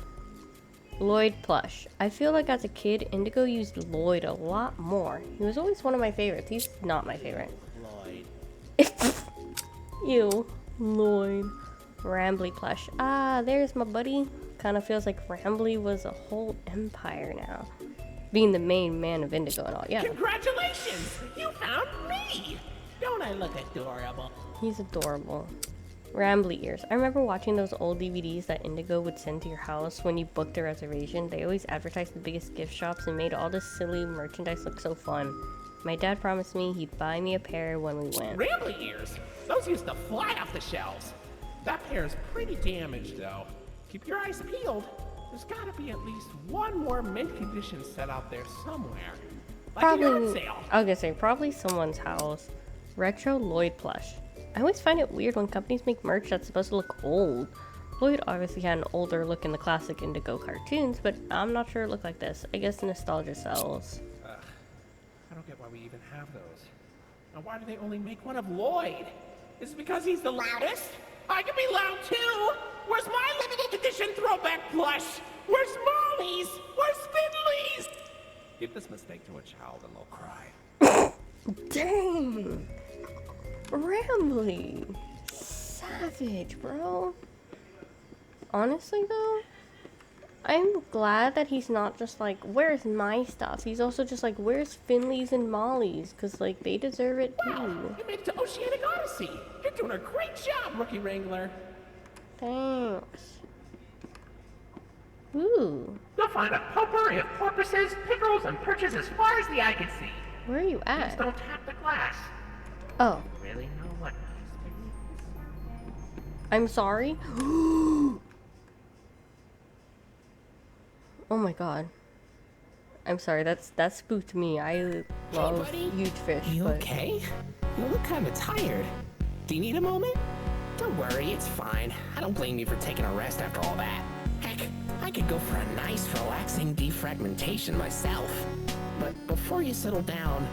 Lloyd plush. I feel like as a kid, Indigo used Lloyd a lot more. He was always one of my favorites. He's not my favorite. Lloyd. Ew. Lloyd. Rambly plush. Ah, there's my buddy. Kind of feels like Rambly was a whole empire now. Being the main man of Indigo and all. Yeah. Congratulations! You found me! Don't I look adorable? He's adorable. Rambly ears. I remember watching those old DVDs that Indigo would send to your house when you booked a reservation. They always advertised the biggest gift shops and made all this silly merchandise look so fun. My dad promised me he'd buy me a pair when we went. Rambly ears! Those used to fly off the shelves. That pair is pretty damaged, though. Keep your eyes peeled. There's gotta be at least one more mint condition set out there somewhere. Like a yard sale. I was gonna say, probably someone's house. Retro Lloyd plush. I always find it weird when companies make merch that's supposed to look old. Lloyd obviously had an older look in the classic Indigo cartoons, but I'm not sure it looked like this. I guess nostalgia sells. I don't get why we even have those. Now why do they only make one of Lloyd? Is it because he's the loudest? I can be loud too! Where's my limited edition throwback plush? Where's Molly's? Where's Finley's? Give this mistake to a child and they'll cry. Dang! Rambly! Savage, bro. Honestly, though, I'm glad that he's not just like, where's my stuff? He's also just like, where's Finley's and Molly's? Because, like, they deserve it, too. Wow, you made it to Oceanic Odyssey! You're doing a great job, Rookie Wrangler! Thanks. Ooh. You'll find a potpourri of porpoises, pickerels, and perches as far as the eye can see. Where are you Just at? don't tap the glass. Oh, You really know what I'm sorry? Oh my god. I'm sorry, that spooked me. I love buddy. huge fish, You but okay? You look kinda tired. Do you need a moment? Don't worry, it's fine. I don't blame you for taking a rest after all that. Heck, I could go for a nice, relaxing defragmentation myself. But before you settle down,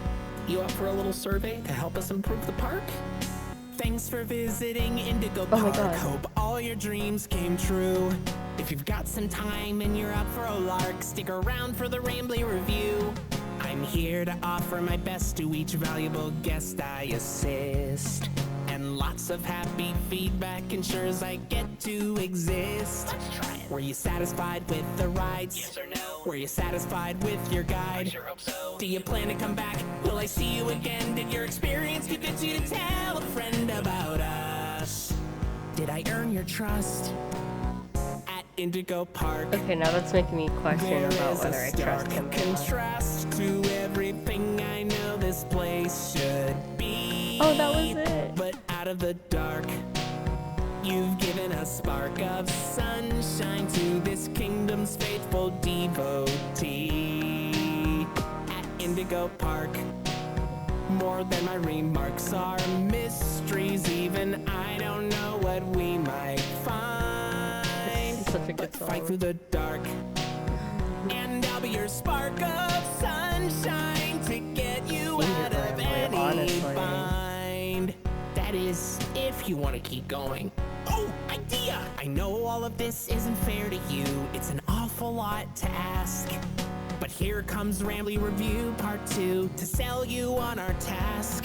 you up for a little survey to help us improve the park? Thanks for visiting Indigo Oh my Park. God. Hope all your dreams came true. If you've got some time and you're up for a lark, stick around for the Rambly review. I'm here to offer my best to each valuable guest I assist. And lots of happy feedback ensures I get to exist. Let's try it. Were you satisfied with the rides? Yes or no? Were you satisfied with your guide? I sure hope so. Do you plan to come back? Will I see you again? Did your experience convince you to tell a friend about us? Did I earn your trust? At Indigo Park. okay, now that's making me question There about is whether a I stark trust him. contrast to everything I know this place should be. Oh, that was it. But out of the dark, you've given a spark of sunshine to this kingdom's faithful devotee. At Indigo Park, more than my remarks are mysteries. Even I don't know what we might find. Such a good But song. fight through the dark, and I'll be your spark of sunshine to get you Finger out of Rambly, any honestly. bind. That is, if you want to keep going. Oh, idea! I know all of this isn't fair to you. It's an awful lot to ask. But here comes Rambly Review Part 2 to sell you on our task.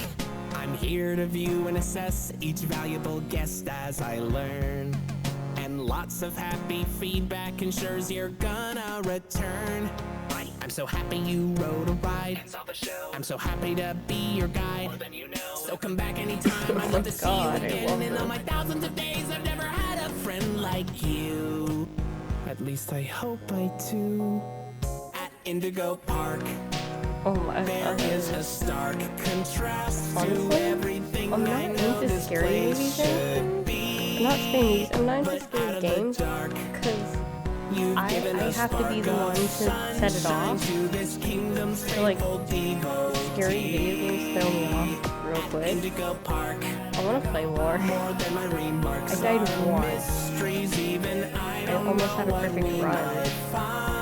I'm here to view and assess each valuable guest as I learn. And lots of happy feedback ensures you're gonna return. I'm so happy you rode a ride and saw the show. I'm so happy to be your guide. More than you know. So come back anytime. I'd love to see you God, I again. love In all her. my thousands of days, I've never had a friend like you. At least I hope I do. At Indigo Park. Oh my god. There is a stark contrast to Honestly, everything I'm I not know into this scary place movies or should anything. be. I'm not scary movies. I'm not into But scary out of the games dark, because you've I given a have to be the spark one of to set it sunshine off. to this kingdom's So like, faithful scary video games throw me devotee. off real quick. Indigo Park, I want to play more. more than my remarks I died are once. mysteries, even I don't almost know had a what perfect we run. might find.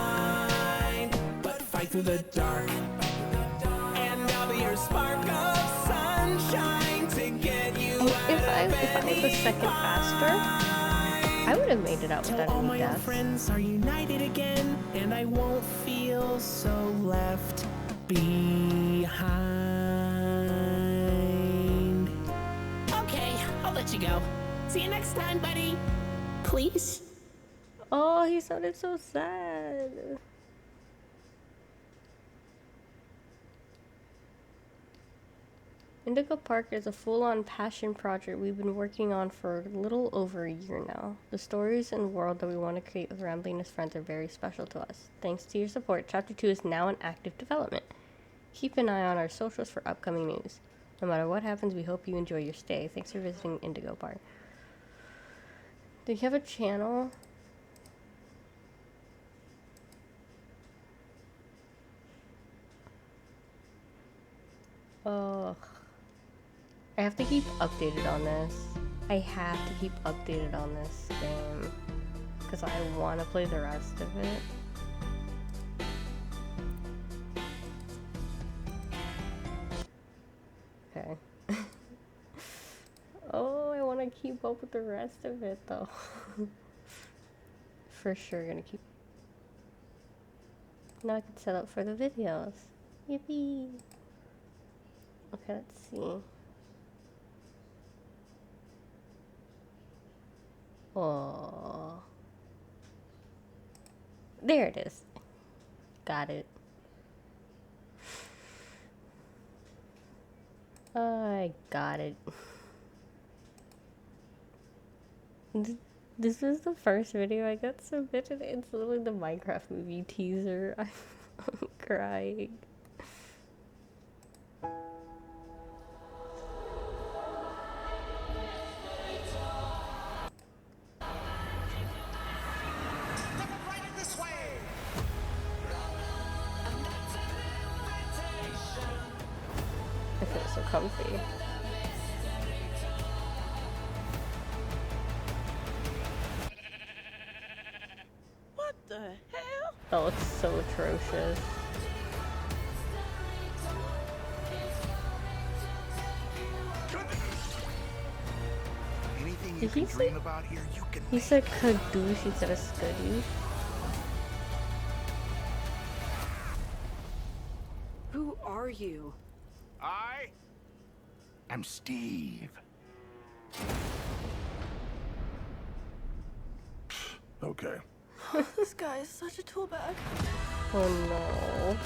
But fight through the dark, and I'll be your spark of sunshine to get you And out if I of was a any second faster, I would have made it out till without all any my old deaths. friends are united again, and I won't feel so left behind. Okay, I'll let you go. See you next time, buddy. Please. Oh, he sounded so sad. Indigo Park is a full-on passion project we've been working on for a little over a year now. The stories and world that we want to create with Rambling as friends are very special to us. Thanks to your support, Chapter 2 is now in active development. Keep an eye on our socials for upcoming news. No matter what happens, we hope you enjoy your stay. Thanks for visiting Indigo Park. Do you have a channel? Ugh. I have to keep updated on this. I have to keep updated on this game. Because I want to play the rest of it. Okay. Oh, I want to keep up with the rest of it though. For sure gonna keep. Now I can set up for the videos. Yippee! Okay, let's see. Oh. There it is. Got it. I got it. This was the first video I got submitted. It's literally the Minecraft movie teaser. I'm crying. I feel so comfy. What the hell? That looks so atrocious. Anything you Did he can say? dream about here, you can He said kadoosh instead of skadoosh. Who are you? I'm Steve. Okay. This guy is such a tool bag. Oh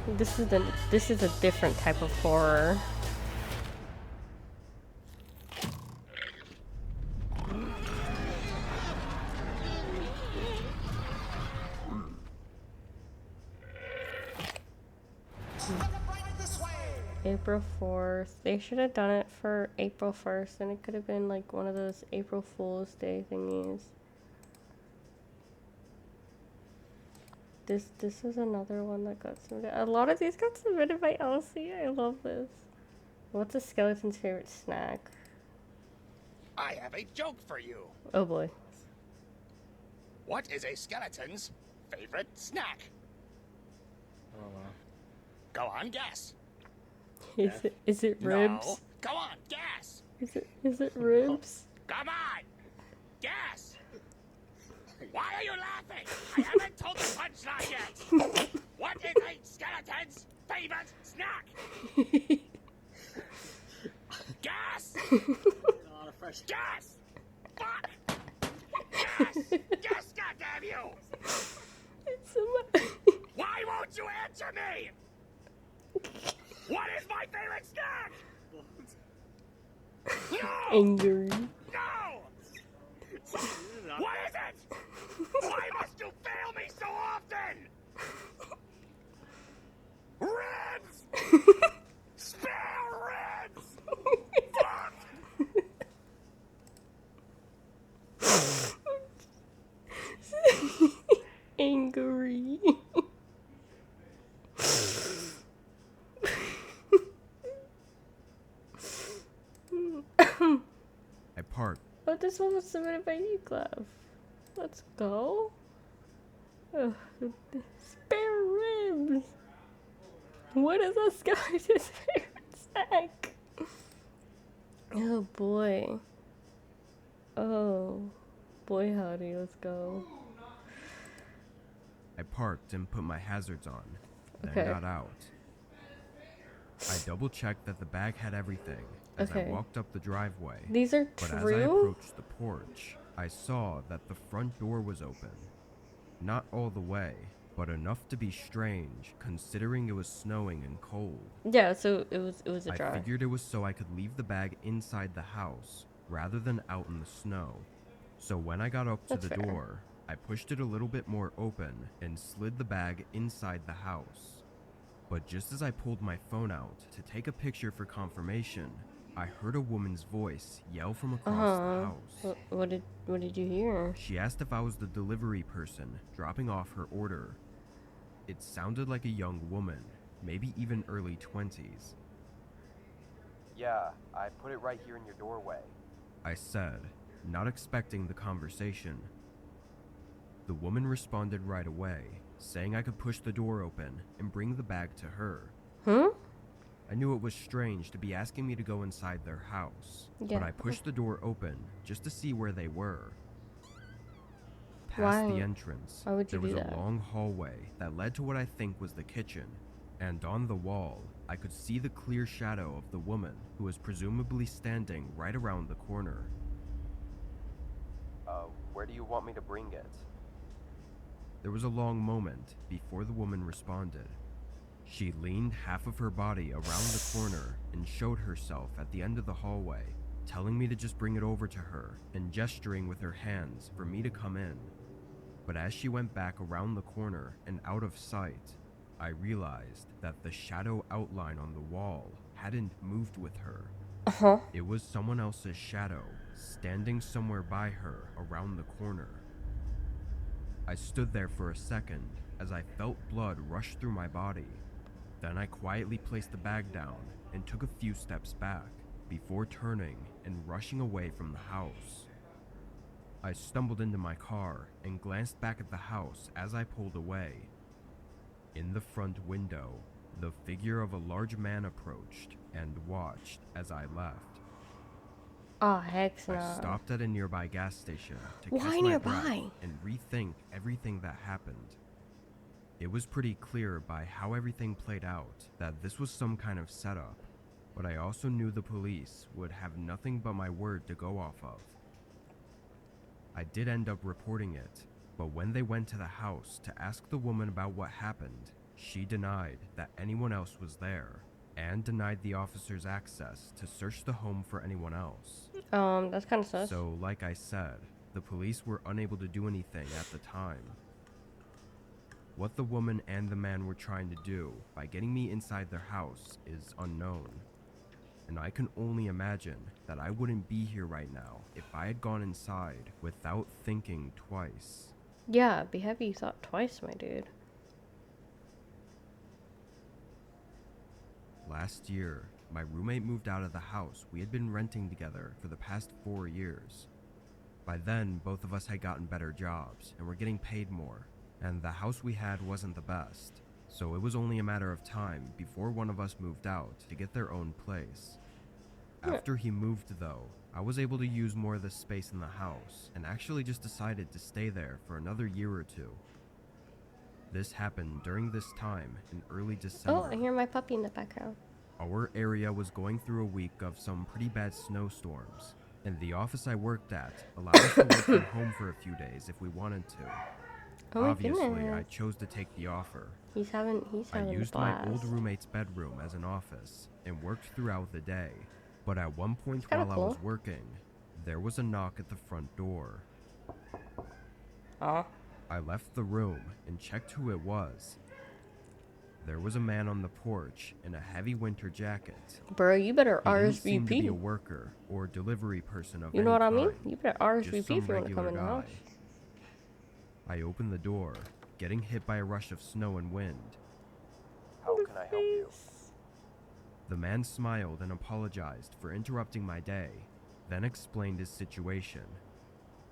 no. This is a different type of horror. April 4th. They should have done it for April 1st, and it could have been like one of those April Fool's Day thingies. This is another one that got submitted. A lot of these got submitted by Elsie. I love this. What's a skeleton's favorite snack? I have a joke for you. Oh boy. What is a skeleton's favorite snack? Go on, guess. Is it ribs? No. Go on, guess. Is it ribs? Come on, guess. Why are you laughing? I haven't told the punchline yet. What is a skeleton's favorite snack? Guess. Guess. Fuck. Guess. Guess, goddamn you. Why won't you answer me? What is my favorite snack? No! Angry. No! What is it? Why must you fail me so often? Ribs! Spare ribs! Fuck! Angry. I parked. Oh, this one was submitted by you, Glove. Let's go. Ugh, spare ribs. What is this guy's favorite snack? Oh boy. Oh boy, howdy, let's go. I parked and put my hazards on, then Okay. got out. I double-checked that the bag had everything as Okay. I walked up the driveway. These are But as I true? approached the porch, I saw that the front door was open. Not all the way, but enough to be strange, considering it was snowing and cold. Yeah, so it was a I drive. figured it was so I could leave the bag inside the house, rather than out in the snow. So when I got up to That's the fair. door, I pushed it a little bit more open and slid the bag inside the house. But just as I pulled my phone out to take a picture for confirmation, I heard a woman's voice yell from across the house. What did you hear? She asked if I was the delivery person dropping off her order. It sounded like a young woman, maybe even early 20s. Yeah, I put it right here in your doorway, I said, not expecting the conversation. The woman responded right away, saying I could push the door open and bring the bag to her. Huh? I knew it was strange to be asking me to go inside their house, Yeah. but I pushed the door open just to see where they were. Past the Why? entrance, Why would you there was do a that? long hallway that led to what I think was the kitchen, and on the wall, I could see the clear shadow of the woman who was presumably standing right around the corner. Where do you want me to bring it? There was a long moment before the woman responded. She leaned half of her body around the corner and showed herself at the end of the hallway, telling me to just bring it over to her and gesturing with her hands for me to come in. But as she went back around the corner and out of sight, I realized that the shadow outline on the wall hadn't moved with her. Uh-huh. It was someone else's shadow standing somewhere by her around the corner. I stood there for a second as I felt blood rush through my body. Then I quietly placed the bag down and took a few steps back before turning and rushing away from the house. I stumbled into my car and glanced back at the house as I pulled away. In the front window, the figure of a large man approached and watched as I left. Oh, heck no. I stopped at a nearby gas station to Why catch my breath nearby? and rethink everything that happened. It was pretty clear by how everything played out that this was some kind of setup, but I also knew the police would have nothing but my word to go off of. I did end up reporting it, but when they went to the house to ask the woman about what happened, she denied that anyone else was there and denied the officers access to search the home for anyone else. That's kind of sus. So, like I said, the police were unable to do anything at the time. What the woman and the man were trying to do by getting me inside their house is unknown. And I can only imagine that I wouldn't be here right now if I had gone inside without thinking twice. Yeah, be happy you thought twice, my dude. Last year, my roommate moved out of the house we had been renting together for the past 4 years. By then, both of us had gotten better jobs and were getting paid more, and the house we had wasn't the best, so it was only a matter of time before one of us moved out to get their own place. After he moved though, I was able to use more of the space in the house and actually just decided to stay there for another year or two. This happened during this time in early December. Oh, I hear my puppy in the background. Our area was going through a week of some pretty bad snowstorms, and the office I worked at allowed us to work from home for a few days if we wanted to. Oh my Obviously, I goodness. chose to take the offer. He's having I a used blast. my old roommate's bedroom as an office and worked throughout the day, but at one point kinda while I was cool. working, there was a knock at the front door. I left the room and checked who it was. There was a man on the porch in a heavy winter jacket. Bro, you better He didn't seem to be a RSVP. worker or delivery person of You any know what I kind. mean? You better Just RSVP some if you want to come regular in the guy. house. I opened the door, getting hit by a rush of snow and wind. How can I help you? The man smiled and apologized for interrupting my day, then explained his situation.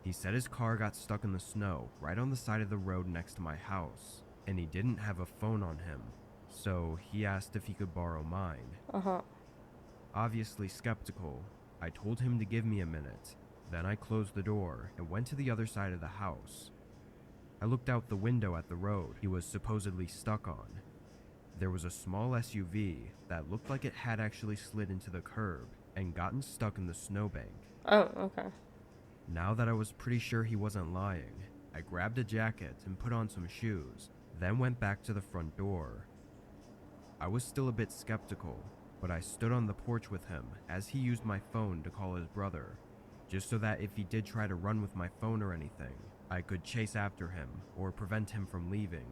He said his car got stuck in the snow right on the side of the road next to my house, and he didn't have a phone on him, so he asked if he could borrow mine. Obviously skeptical, I told him to give me a minute. Then I closed the door and went to the other side of the house. I looked out the window at the road he was supposedly stuck on. There was a small SUV that looked like it had actually slid into the curb and gotten stuck in the snowbank. Oh, okay. Now that I was pretty sure he wasn't lying, I grabbed a jacket and put on some shoes, then went back to the front door. I was still a bit skeptical, but I stood on the porch with him as he used my phone to call his brother, just so that if he did try to run with my phone or anything, I could chase after him or prevent him from leaving.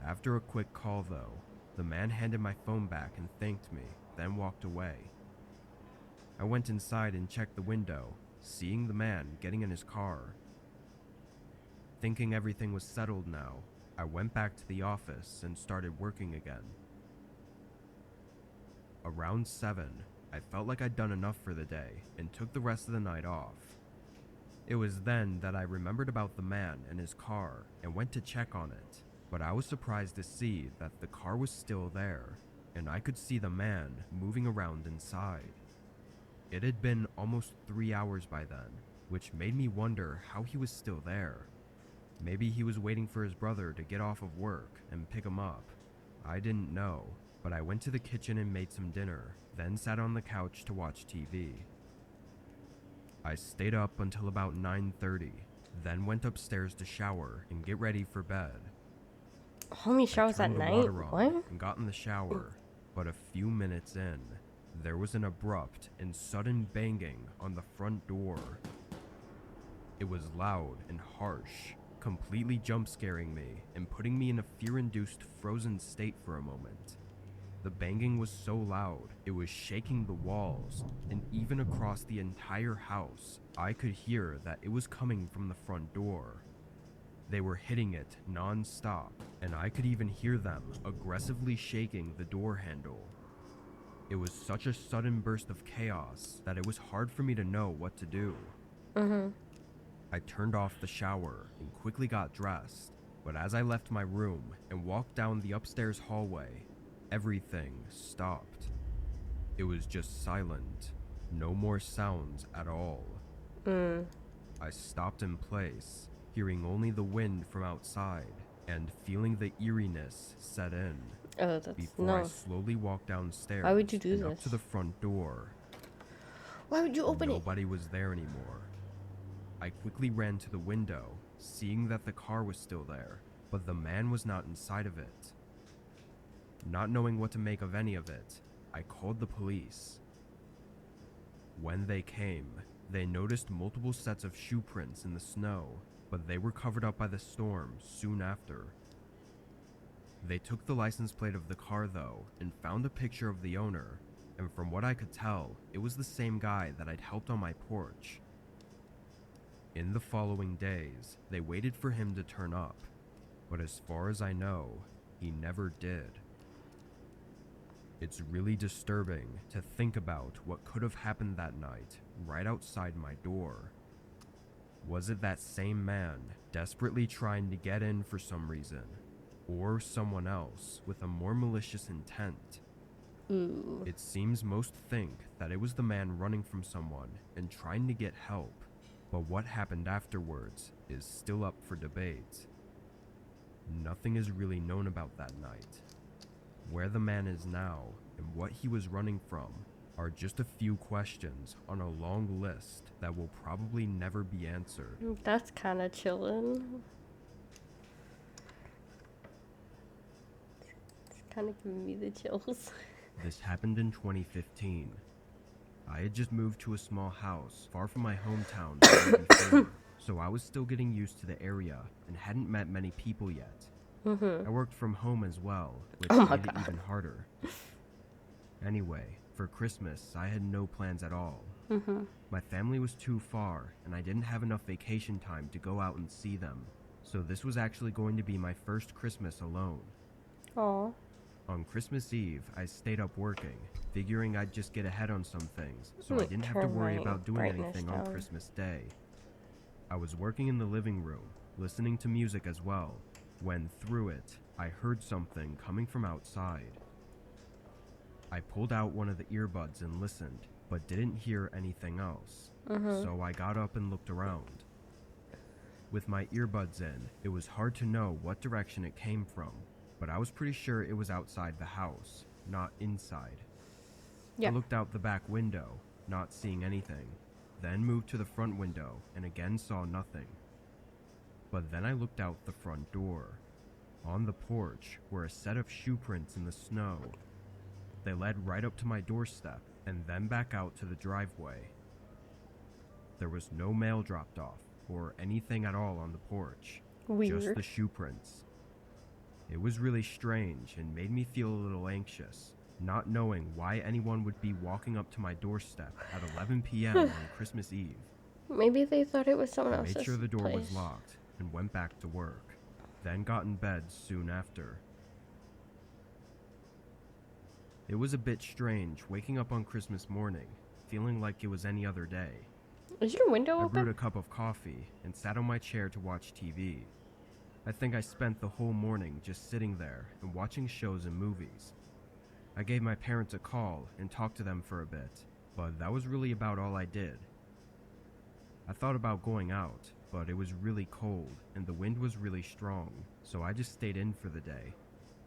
After a quick call though, the man handed my phone back and thanked me, then walked away. I went inside and checked the window, seeing the man getting in his car. Thinking everything was settled now, I went back to the office and started working again. Around 7, I felt like I'd done enough for the day and took the rest of the night off. It was then that I remembered about the man and his car and went to check on it, but I was surprised to see that the car was still there, and I could see the man moving around inside. It had been almost 3 hours by then, which made me wonder how he was still there. Maybe he was waiting for his brother to get off of work and pick him up. I didn't know, but I went to the kitchen and made some dinner, then sat on the couch to watch TV. I stayed up until about 9:30, then went upstairs to shower and get ready for bed. Homie showers at Turned the night? water on What? and got in the shower, but a few minutes in, there was an abrupt and sudden banging on the front door. It was loud and harsh, completely jump-scaring me and putting me in a fear-induced frozen state for a moment. The banging was so loud, it was shaking the walls, and even across the entire house, I could hear that it was coming from the front door. They were hitting it non-stop, and I could even hear them aggressively shaking the door handle. It was such a sudden burst of chaos that it was hard for me to know what to do. I turned off the shower and quickly got dressed, but as I left my room and walked down the upstairs hallway, everything stopped. It was just silent, no more sounds at all. I stopped in place, hearing only the wind from outside and feeling the eeriness set in. Oh, that's Before I slowly walked downstairs Why would you do and up this? to the front door. Why would you open it? Nobody was there anymore. I quickly ran to the window, seeing that the car was still there, but the man was not inside of it. Not knowing what to make of any of it, I called the police. When they came, they noticed multiple sets of shoe prints in the snow, but they were covered up by the storm soon after. They took the license plate of the car though, and found a picture of the owner, and from what I could tell, it was the same guy that I'd helped on my porch. In the following days, they waited for him to turn up, but as far as I know, he never did. It's really disturbing to think about what could have happened that night, right outside my door. Was it that same man, desperately trying to get in for some reason, or someone else with a more malicious intent? It seems most think that it was the man running from someone and trying to get help, but what happened afterwards is still up for debate. Nothing is really known about that night. Where the man is now and what he was running from are just a few questions on a long list that will probably never be answered. That's kind of chillin'. It's kind of giving me the chills. This happened in 2015. I had just moved to a small house far from my hometown the year before, so I was still getting used to the area and hadn't met many people yet. I worked from home as well, which made it even harder. Anyway, for Christmas, I had no plans at all. My family was too far, and I didn't have enough vacation time to go out and see them, so this was actually going to be my first Christmas alone. Aww. On Christmas Eve, I stayed up working, figuring I'd just get ahead on some things, so I didn't have to worry about doing anything on Christmas Day. I was working in the living room, listening to music as well, when through it, I heard something coming from outside. I pulled out one of the earbuds and listened, but didn't hear anything else, so I got up and looked around. With my earbuds in, it was hard to know what direction it came from, but I was pretty sure it was outside the house, not inside. I looked out the back window, not seeing anything, then moved to the front window and again saw nothing. But then I looked out the front door. On the porch were a set of shoe prints in the snow. They led right up to my doorstep and then back out to the driveway. There was no mail dropped off or anything at all on the porch, just the shoe prints. It was really strange and made me feel a little anxious, not knowing why anyone would be walking up to my doorstep at 11 p.m. on Christmas Eve. Maybe they thought it was someone else's I made sure the door place. was locked and went back to work, then got in bed soon after. It was a bit strange waking up on Christmas morning, feeling like it was any other day. Is your window I open? brewed a cup of coffee and sat on my chair to watch TV. I think I spent the whole morning just sitting there and watching shows and movies. I gave my parents a call and talked to them for a bit, but that was really about all I did. I thought about going out, but it was really cold and the wind was really strong, so I just stayed in for the day.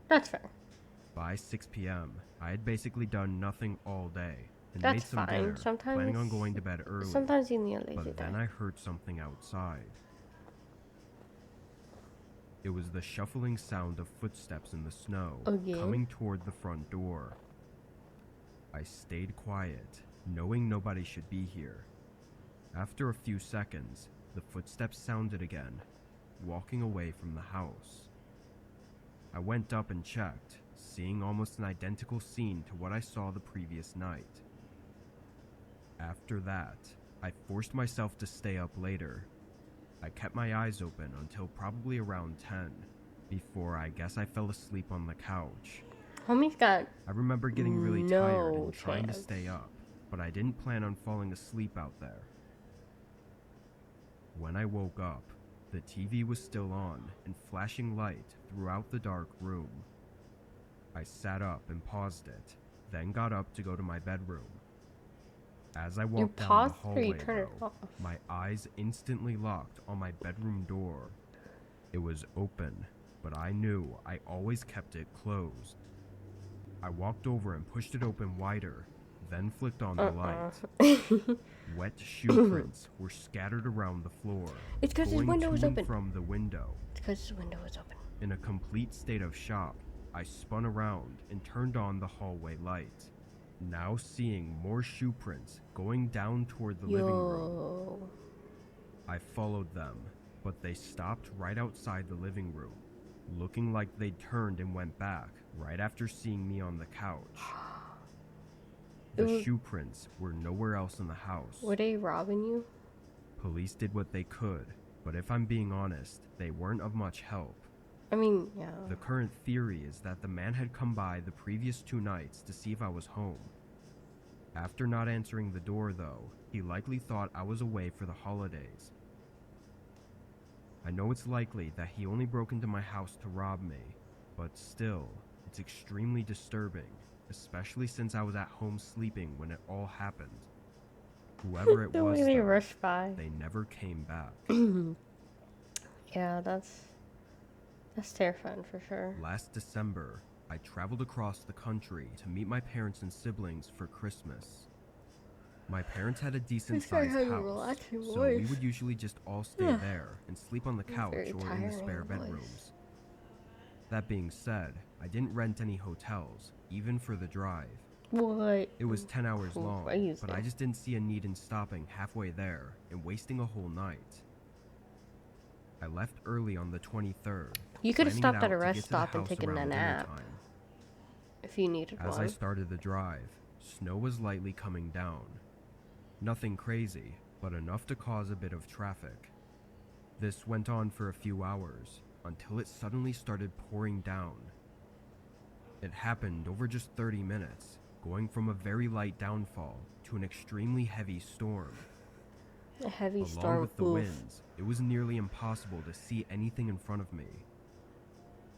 That's fair. By 6 p.m., I had basically done nothing all day and That's made some fine. dinner, Sometimes, planning on going to bed early. Sometimes you need a lazy But then I heard something outside. It was the shuffling sound of footsteps in the snow coming toward the front door. I stayed quiet, knowing nobody should be here. After a few seconds, the footsteps sounded again, walking away from the house. I went up and checked, seeing almost an identical scene to what I saw the previous night. After that, I forced myself to stay up later. I kept my eyes open until probably around 10, before I guess I fell asleep on the couch. Homie's got I remember getting really tired and trying to stay up, but I didn't plan on falling asleep out there. When I woke up, the TV was still on and flashing light throughout the dark room. I sat up and paused it, then got up to go to my bedroom. As I walked down the hallway, though, my eyes instantly locked on my bedroom door. It was open, but I knew I always kept it closed. I walked over and pushed it open wider, then flicked on the light. Wet shoe prints were scattered around the floor. It's because his window was open. From the window. It's because his window was open. In a complete state of shock, I spun around and turned on the hallway light. Now seeing more shoe prints going down toward the living room. I followed them, but they stopped right outside the living room, looking like they'd turned and went back right after seeing me on the couch. The shoe prints were nowhere else in the house. Were they robbing you? Police did what they could, but if I'm being honest, they weren't of much help. I mean, yeah. The current theory is that the man had come by the previous 2 nights to see if I was home. After not answering the door, though, he likely thought I was away for the holidays. I know it's likely that he only broke into my house to rob me, but still, it's extremely disturbing, especially since I was at home sleeping when it all happened. Whoever it was, they rushed by. They never came back. Yeah, that's terrifying for sure. Last December, I traveled across the country to meet my parents and siblings for Christmas. My parents had a decent-sized house, so we would usually just all stay there and sleep on the couch or in the spare bedrooms. That being said, I didn't rent any hotels, even for the drive. What? It was 10 hours long, but I just didn't see a need in stopping halfway there and wasting a whole night. I left early on the 23rd. You could have planning it stopped at a out to rest get to the stop and house taken a around dinner nap time. if you needed As one. I started the drive, snow was lightly coming down. Nothing crazy, but enough to cause a bit of traffic. This went on for a few hours, until it suddenly started pouring down. It happened over just 30 minutes, going from a very light downfall to an extremely heavy storm. A heavy storm. Along with the winds, it was nearly impossible to see anything in front of me.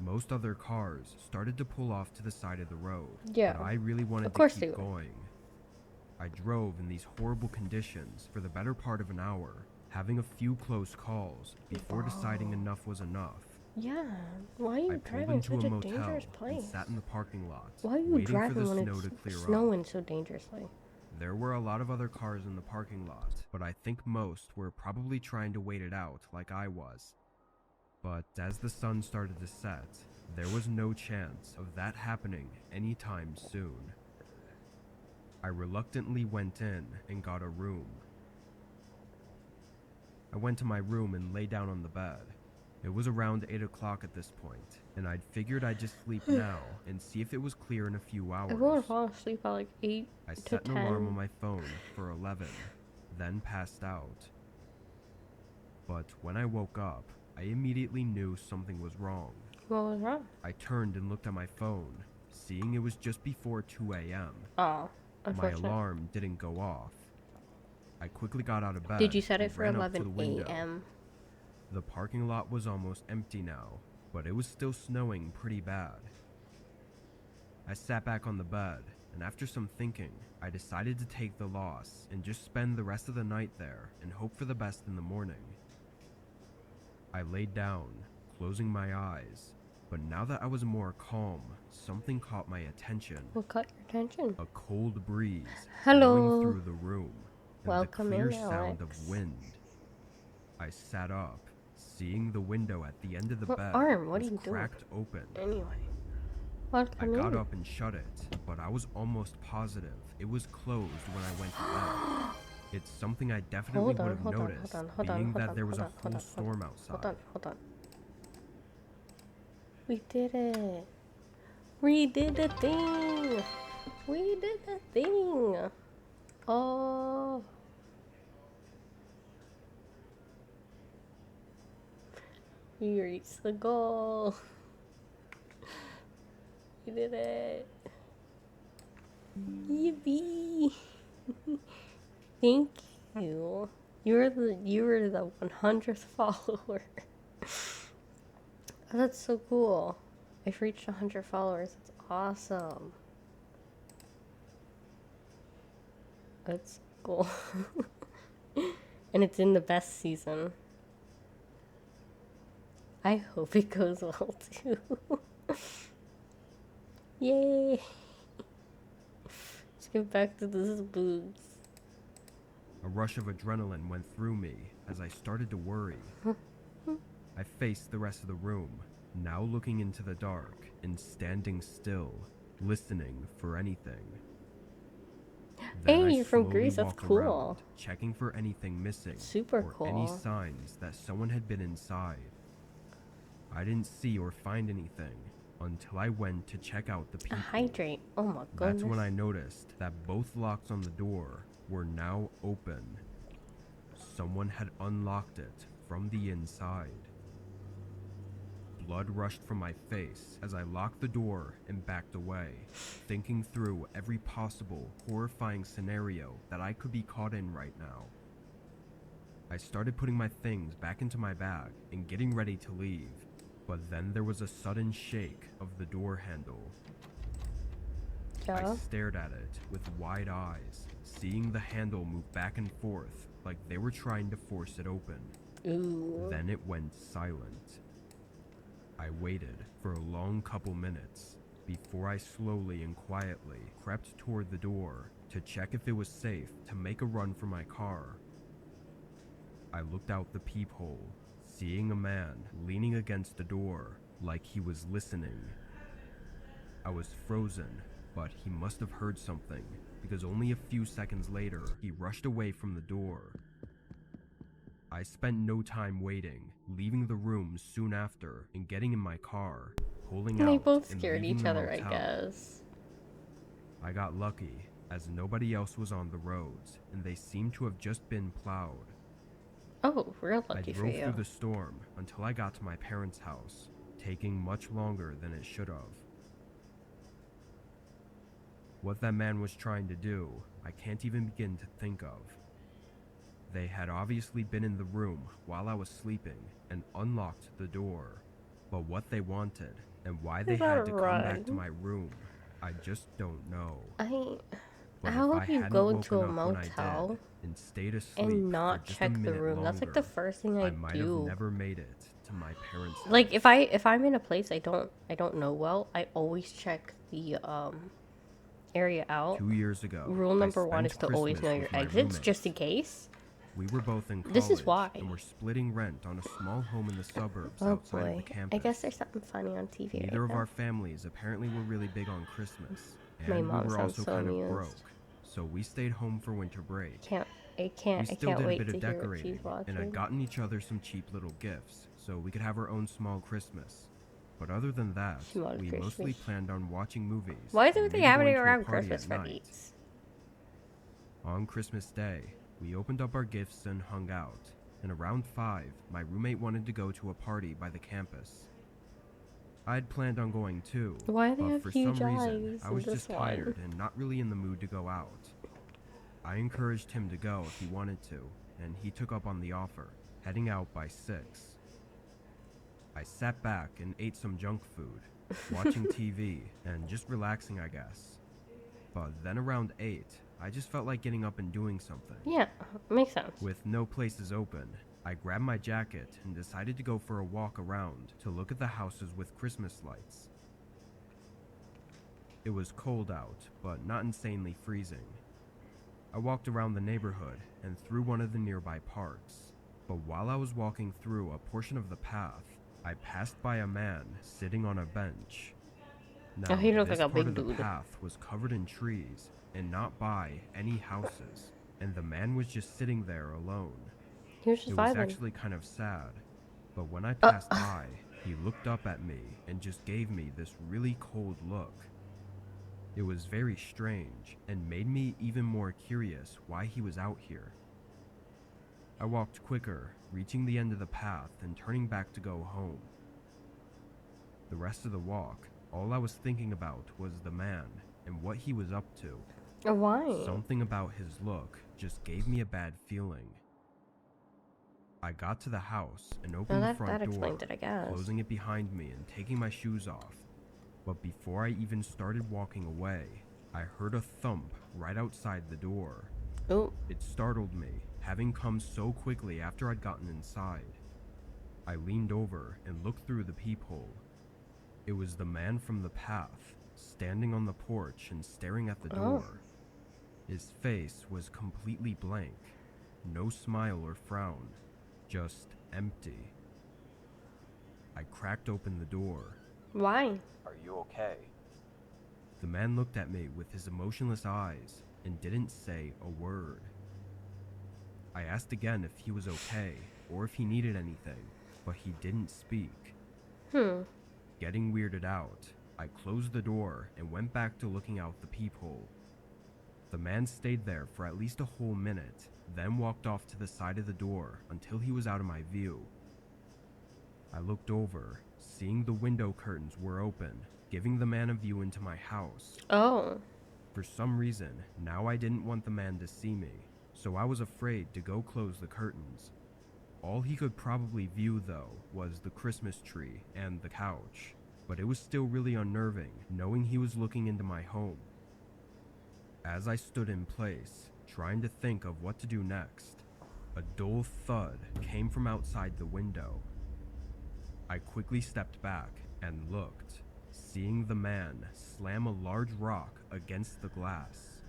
Most other cars started to pull off to the side of the road, Yeah, but I really wanted to keep going. I drove in these horrible conditions for the better part of an hour, having a few close calls before deciding enough was enough. Yeah, why are you driving such a dangerous place? And sat in the parking lot, Why are you waiting driving for the when snow it's to clear snowing up. so dangerously? There were a lot of other cars in the parking lot, but I think most were probably trying to wait it out like I was. But as the sun started to set, there was no chance of that happening anytime soon. I reluctantly went in and got a room. I went to my room and lay down on the bed. It was around 8 o'clock at this point, and I'd figured I'd just sleep now and see if it was clear in a few hours. Everyone fall asleep at like 8 I to set 10. an alarm on my phone for 11, then passed out. But when I woke up, I immediately knew something was wrong. What was wrong? I turned and looked at my phone, seeing it was just before 2 a.m. Oh, My unfortunate. alarm didn't go off. I quickly got out of bed. Did you set it and for ran up to the 11 window. a.m.? The parking lot was almost empty now, but it was still snowing pretty bad. I sat back on the bed, and after some thinking, I decided to take the loss and just spend the rest of the night there and hope for the best in the morning. I laid down, closing my eyes, but now that I was more calm, something caught my attention. What caught your attention? A cold breeze Hello. blowing through the room, and Welcome the clear in, sound Alex. of wind. I sat up, seeing the window at the end of the What bed arm? What was are you doing? cracked open. Anyway. I Welcome got in. up and shut it, but I was almost positive it was closed when I went to bed. It's something I definitely would have noticed, being that there was a full storm outside. Hold on. We did it. We did the thing. We did the thing. Oh. We reached the goal. We did it. Yippee. Thank you. You were the 100th follower. Oh, that's so cool. I've reached 100 followers. That's awesome. That's cool. And it's in the best season. I hope it goes well too. Yay! Let's get back to this boobs. A rush of adrenaline went through me as I started to worry. I faced the rest of the room, now looking into the dark and standing still, listening for anything. Then Hey, I you're from slowly Greece, that's walked cool. around, checking for anything missing Super or any cool. signs that someone had been inside. I didn't see or find anything until I went to check out the people. Hydrate. Oh my goodness. That's when I noticed that both locks on the door were now open. Someone had unlocked it from the inside. Blood rushed from my face as I locked the door and backed away, thinking through every possible horrifying scenario that I could be caught in right now. I started putting my things back into my bag and getting ready to leave, but then there was a sudden shake of the door handle. I stared at it with wide eyes, seeing the handle move back and forth like they were trying to force it open. Ooh. Then it went silent. I waited for a long couple minutes before I slowly and quietly crept toward the door to check if it was safe to make a run for my car. I looked out the peephole, seeing a man leaning against the door like he was listening. I was frozen, but he must have heard something, because only a few seconds later, he rushed away from the door. I spent no time waiting, leaving the room soon after and getting in my car, pulling They out both and scared leaving each the other, I motel. guess. I got lucky, as nobody else was on the roads, and they seemed to have just been plowed. Oh, real I lucky for drove through you. the storm until I got to my parents' house, taking much longer than it should have. What that man was trying to do, I can't even begin to think of. They had obviously been in the room while I was sleeping and unlocked the door, but what they wanted and why they had to come back to my room, I just don't know. But How if would I you hadn't go into woken a up when I motel did and stayed asleep and not for just check a the minute room? longer, That's like the first thing I might do. have never made it to my parents' house. Like if I'm in a place I don't know well, I always check the area out. 2 years ago, Rule number one is spent to always know Christmas your with my exits roommate. just in case. We were both in college This is why. and were splitting rent on a small home in the suburbs Oh outside of the boy, campus. I guess there's something funny on TV Neither right of now. our families apparently were really big on Christmas, My and we mom were sounds also so kind amused. of broke, so we stayed home for winter break. I We can't still did a wait bit to of hear what decorating, she's watching. and had gotten each other some cheap little gifts, so we could have our own small Christmas. But other than that, Small we Christmas. mostly planned on watching movies. Why and do they maybe have it going to a around party Christmas at for night. these? On Christmas Day, we opened up our gifts and hung out, and around 5, my roommate wanted to go to a party by the campus. I'd planned on going too, Why do they but have for huge some reason, eyes I in was this just one? tired and not really in the mood to go out. I encouraged him to go if he wanted to, and he took up on the offer, heading out by 6. I sat back and ate some junk food, watching TV, and just relaxing, I guess. But then around 8, I just felt like getting up and doing something. Yeah, makes sense. With no places open, I grabbed my jacket and decided to go for a walk around to look at the houses with Christmas lights. It was cold out, but not insanely freezing. I walked around the neighborhood and through one of the nearby parks, but while I was walking through a portion of the path, I passed by a man sitting on a bench. Now, he looked this like a part big of the dude. path was covered in trees and not by any houses, and the man was just sitting there alone. He was just It was vibing. actually kind of sad, but when I passed by, he looked up at me and just gave me this really cold look. It was very strange and made me even more curious why he was out here. I walked quicker, reaching the end of the path and turning back to go home. The rest of the walk, all I was thinking about was the man and what he was up to. Why? Something about his look just gave me a bad feeling. I got to the house and opened the front that door, explained it, I guess. closing it behind me and taking my shoes off. But before I even started walking away, I heard a thump right outside the door. Oh. It startled me, having come so quickly after I'd gotten inside. I leaned over and looked through the peephole. It was the man from the path, standing on the porch and staring at the door. His face was completely blank, no smile or frown, just empty. I cracked open the door. Why? Are you okay? The man looked at me with his emotionless eyes and didn't say a word. I asked again if he was okay or if he needed anything, but he didn't speak. Getting weirded out, I closed the door and went back to looking out the peephole. The man stayed there for at least a whole minute, then walked off to the side of the door until he was out of my view. I looked over, seeing the window curtains were open, giving the man a view into my house. Oh. For some reason, now I didn't want the man to see me, so I was afraid to go close the curtains. All he could probably view, though, was the Christmas tree and the couch, but it was still really unnerving knowing he was looking into my home. As I stood in place, trying to think of what to do next, a dull thud came from outside the window. I quickly stepped back and looked, seeing the man slam a large rock against the glass.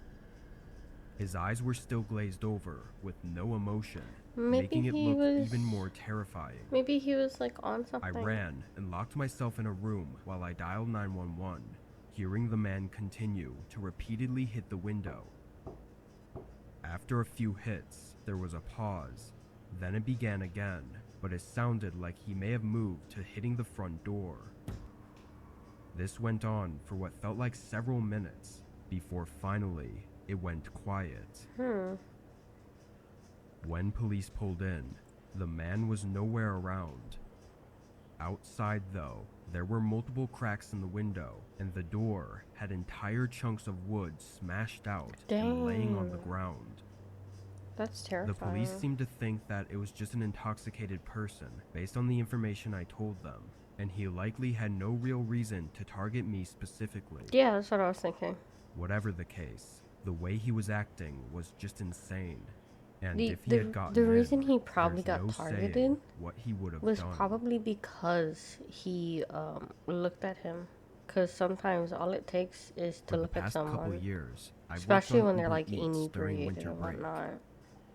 His eyes were still glazed over with no emotion, making it look even more terrifying. Maybe he was like on something. I ran and locked myself in a room while I dialed 911, hearing the man continue to repeatedly hit the window. After a few hits, there was a pause, Then it began again, but it sounded like he may have moved to hitting the front door. This went on for what felt like several minutes, before finally it went quiet. When police pulled in, the man was nowhere around. Outside though, there were multiple cracks in the window, and the door had entire chunks of wood smashed out and laying on the ground. That's terrifying. The police seemed to think that it was just an intoxicated person, based on the information I told them, and he likely had no real reason to target me specifically. Yeah, that's what I was thinking. Whatever the case, the way he was acting was just insane. And The, if he had gotten the reason in, he probably there's got no targeted saying what he would have was done. probably because he looked at him. Because sometimes all it takes is to For look the at past someone. couple years, I Especially worked on when they're Uber like Eats during inebriated winter and break. whatnot.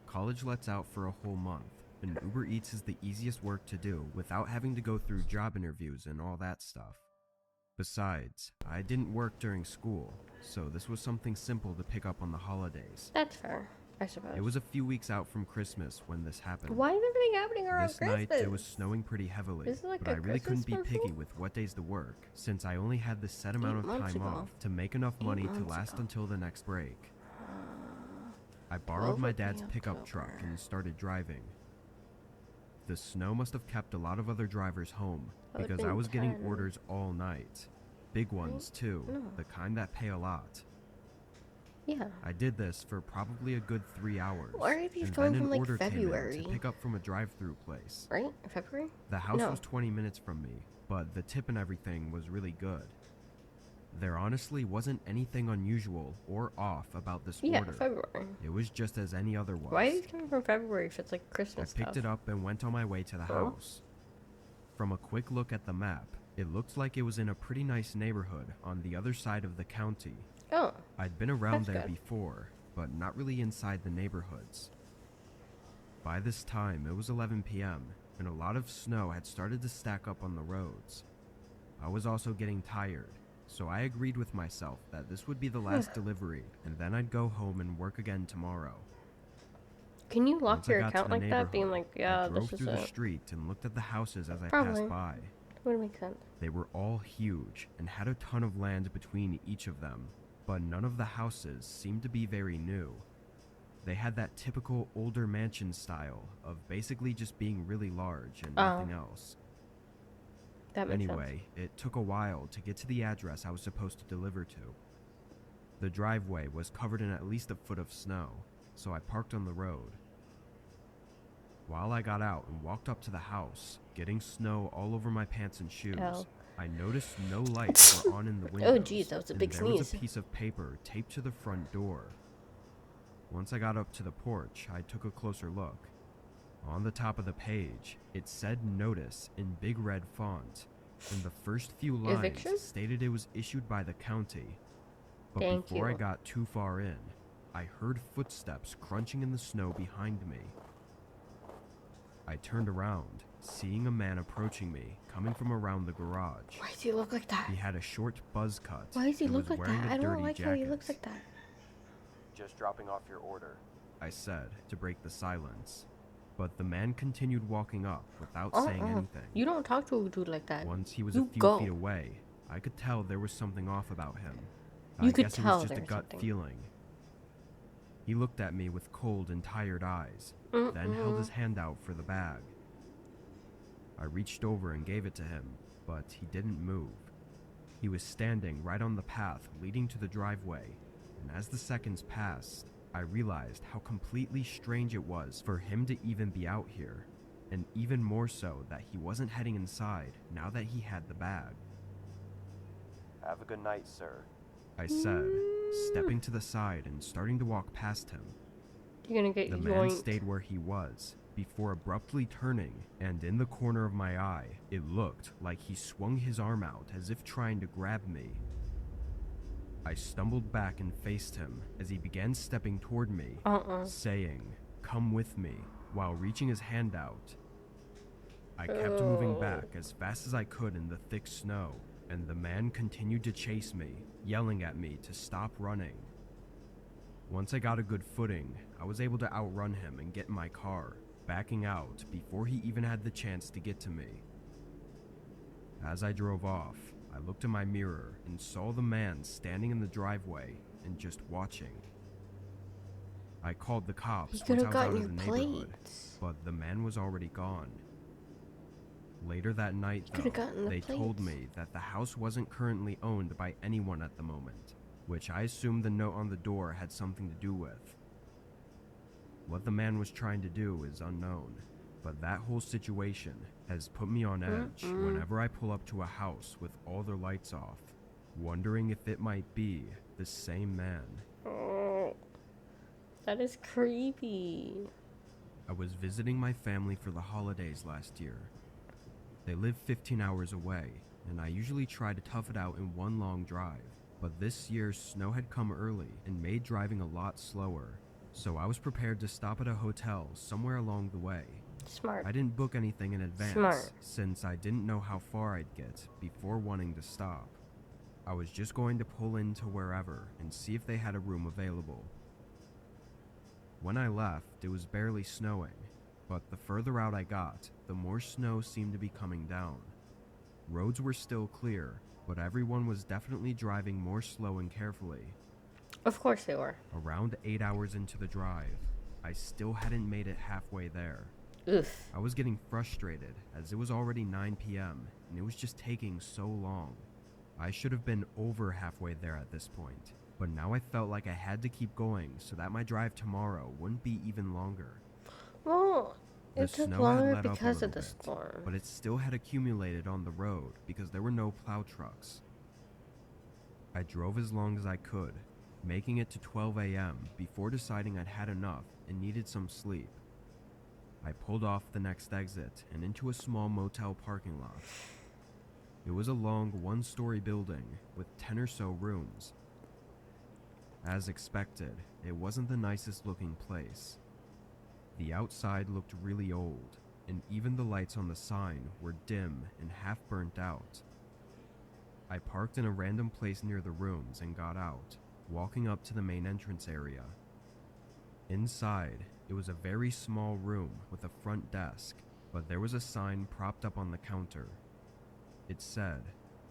College lets out for a whole month, and Uber Eats is the easiest work to do without having to go through job interviews and all that stuff. Besides, I didn't work during school, so this was something simple to pick up on the holidays. That's fair, I suppose. It was a few weeks out from Christmas when this happened. Why is everything happening around This Christmas? night, it was snowing pretty heavily, This is like but a I really Christmas couldn't be special? picky with what days to work, since I only had the set amount 8 of months time ago. off to make enough money to months last ago. until the next break. I borrowed my would be dad's pickup truck October. and started driving. The snow must have kept a lot of other drivers home, That would've because I been was getting 10. orders all night. Big ones, too, No. the kind that pay a lot. Yeah. I did this for probably a good 3 hours. Why are these and going then from, an like, order came in February? to pick up from a drive-through place. Right? February? The house No. was 20 minutes from me, but the tip and everything was really good. There honestly wasn't anything unusual or off about this Yeah, order. February. It was just as any other was. Why are these coming from February if it's like I Christmas picked stuff? it up and went on my way to the house. From a quick look at the map, it looked like it was in a pretty nice neighborhood on the other side of the county. Oh. I'd been around That's there good. before, but not really inside the neighborhoods. By this time, it was 11 p.m., and a lot of snow had started to stack up on the roads. I was also getting tired, so I agreed with myself that this would be the last delivery, and then I'd go home and work again tomorrow. Can you lock Once I your got to account the like that? Being neighborhood, like, yeah, I drove this is through the it. street and looked at the houses as I Probably. passed by. Would make sense. They were all huge and had a ton of land between each of them, but none of the houses seemed to be very new. They had that typical older mansion style of basically just being really large and nothing else. That makes sense. Anyway, it took a while to get to the address I was supposed to deliver to. The driveway was covered in at least a foot of snow, so I parked on the road. While I got out and walked up to the house, getting snow all over my pants and shoes, Ow. I noticed no lights were on in the windows. Oh, geez, that was a and big there was a sneeze. piece of paper taped to the front door. Once I got up to the porch, I took a closer look. On the top of the page, it said notice in big red font, and the first few lines Eviction? stated it was issued by the county. But Thank before I you. got too far in, I heard footsteps crunching in the snow behind me. I turned around, seeing a man approaching me, coming from around the garage. Why does he look like that? He had a short buzz cut. Why does he and look was like wearing that? a I don't dirty like how he jacket. looks like that. Just dropping off your order. I said, to break the silence. But the man continued walking up without saying anything. You don't talk to a dude like that. Once he was You a few go. feet away, I could tell there was something off about him. You I could guess tell it was there just a was gut something. feeling. He looked at me with cold and tired eyes, then held his hand out for the bag. I reached over and gave it to him, but he didn't move. He was standing right on the path leading to the driveway, and as the seconds passed, I realized how completely strange it was for him to even be out here, and even more so that he wasn't heading inside now that he had the bag. Have a good night, sir. I said, stepping to the side and starting to walk past him. You're gonna get The man yoinked. stayed where he was, before abruptly turning, and in the corner of my eye, it looked like he swung his arm out as if trying to grab me. I stumbled back and faced him as he began stepping toward me, saying, "Come with me," while reaching his hand out. I kept moving back as fast as I could in the thick snow, and the man continued to chase me, yelling at me to stop running. Once I got a good footing, I was able to outrun him and get in my car. backing out before he even had the chance to get to me. As I drove off, I looked in my mirror and saw the man standing in the driveway and just watching. I called the cops once I was out of the neighborhood, but the man was already gone. Later that night, though, they told me that the house wasn't currently owned by anyone at the moment, which I assumed the note on the door had something to do with. What the man was trying to do is unknown, but that whole situation has put me on edge whenever I pull up to a house with all their lights off, wondering if it might be the same man. Oh, that is creepy. I was visiting my family for the holidays last year. They live 15 hours away, and I usually try to tough it out in one long drive, but this year snow had come early and made driving a lot slower, so I was prepared to stop at a hotel somewhere along the way. Smart. I didn't book anything in advance, since I didn't know how far I'd get before wanting to stop. I was just going to pull into wherever and see if they had a room available. When I left, it was barely snowing, but the further out I got, the more snow seemed to be coming down. Roads were still clear, but everyone was definitely driving more slow and carefully. Of course they were. Around 8 hours into the drive, I still hadn't made it halfway there. Oof. I was getting frustrated, as it was already 9 p.m., and it was just taking so long. I should have been over halfway there at this point, but now I felt like I had to keep going so that my drive tomorrow wouldn't be even longer. Well, it took longer because of the bit, storm. but it still had accumulated on the road because there were no plow trucks. I drove as long as I could, making it to 12 a.m. before deciding I'd had enough and needed some sleep. I pulled off the next exit and into a small motel parking lot. It was a long one-story building with 10 or so rooms. As expected, it wasn't the nicest looking place. The outside looked really old, and even the lights on the sign were dim and half burnt out. I parked in a random place near the rooms and got out, walking up to the main entrance area. Inside, it was a very small room with a front desk, but there was a sign propped up on the counter. It said,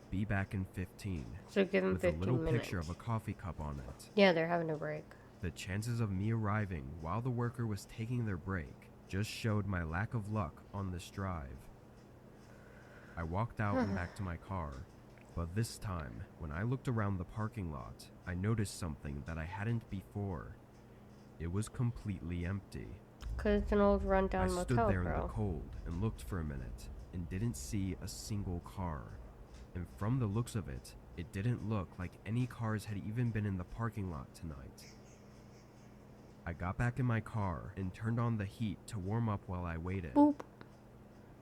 "Be back in 15, so give them with 15 a little minutes. picture of a coffee cup on it. Yeah, they're having a break. The chances of me arriving while the worker was taking their break just showed my lack of luck on this drive. I walked out and back to my car, but this time, when I looked around the parking lot, I noticed something that I hadn't before. It was completely empty. Cause it's an old rundown motel, I stood there bro. in the cold and looked for a minute and didn't see a single car. And from the looks of it, it didn't look like any cars had even been in the parking lot tonight. I got back in my car and turned on the heat to warm up while I waited. Boop.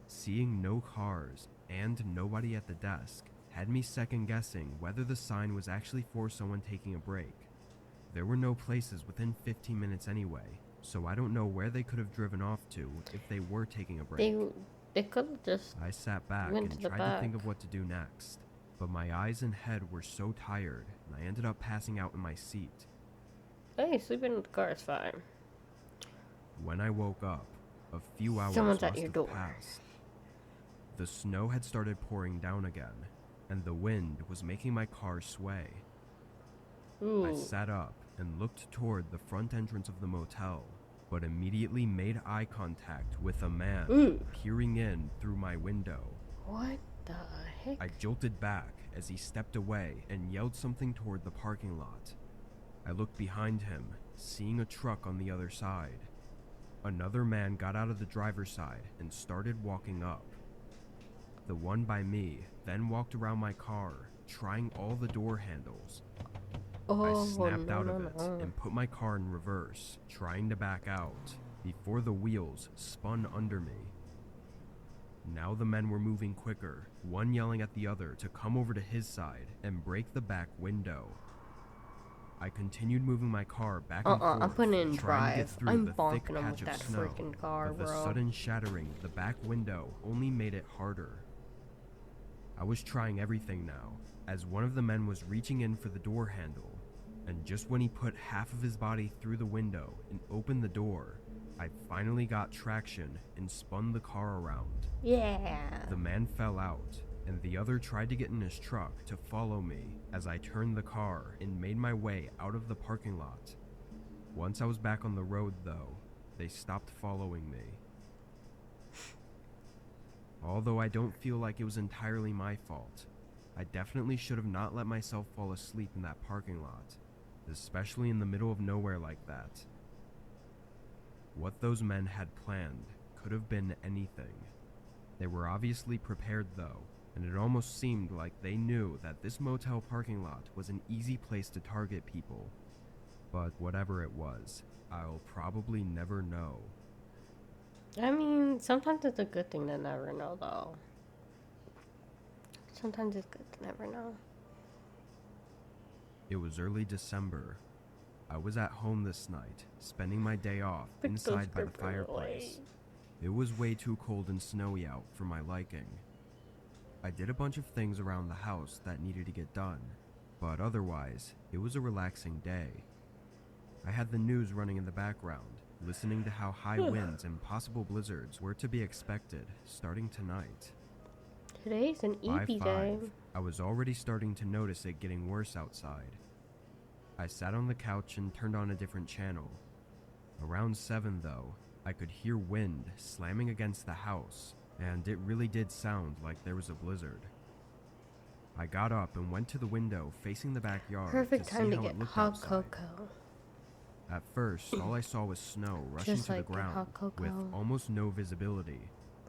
Seeing no cars and nobody at the desk had me second guessing whether the sign was actually for someone taking a break. There were no places within 15 minutes anyway, so I don't know where they could have driven off to if they were taking a break. They could have just I sat back went and to the tried back. to think of what to do next, but my eyes and head were so tired, and I ended up passing out in my seat. Hey, sleeping in the car is fine. When I woke up, a few hours Someone's must at your have door. passed. The snow had started pouring down again, and the wind was making my car sway. Ooh. I sat up and looked toward the front entrance of the motel, but immediately made eye contact with a man peering in through my window. What the heck? I jolted back as he stepped away and yelled something toward the parking lot. I looked behind him, seeing a truck on the other side. Another man got out of the driver's side and started walking up. The one by me then walked around my car, trying all the door handles. I snapped out of it and put my car in reverse, trying to back out, before the wheels spun under me. Now the men were moving quicker, one yelling at the other to come over to his side and break the back window. I continued moving my car back and forth, I'm putting it in trying to get drive. through I'm the thick bonking 'em patch with of that snow, freaking car, but the bro. sudden shattering of the back window only made it harder. I was trying everything now, as one of the men was reaching in for the door handle, and just when he put half of his body through the window and opened the door, I finally got traction and spun the car around. Yeah. The man fell out, and the other tried to get in his truck to follow me as I turned the car and made my way out of the parking lot. Once I was back on the road, though, they stopped following me. Although I don't feel like it was entirely my fault, I definitely should have not let myself fall asleep in that parking lot, especially in the middle of nowhere like that. What those men had planned could have been anything. They were obviously prepared though, and it almost seemed like they knew that this motel parking lot was an easy place to target people. But whatever it was, I'll probably never know. I mean, sometimes it's a good thing to never know, though. Sometimes it's good to never know. It was early December. I was at home this night, spending my day off Put inside by those the grippers fireplace. away. It was way too cold and snowy out for my liking. I did a bunch of things around the house that needed to get done, but otherwise, it was a relaxing day. I had the news running in the background, listening to how high winds and possible blizzards were to be expected starting tonight. Today's an By EP 5, day. I was already starting to notice it getting worse outside. I sat on the couch and turned on a different channel. Around 7 though, I could hear wind slamming against the house, and it really did sound like there was a blizzard. I got up and went to the window facing the backyard Perfect to time see to how get it looked hot outside. cocoa. At first, all I saw was snow rushing Just to the like your ground hot cocoa. with almost no visibility.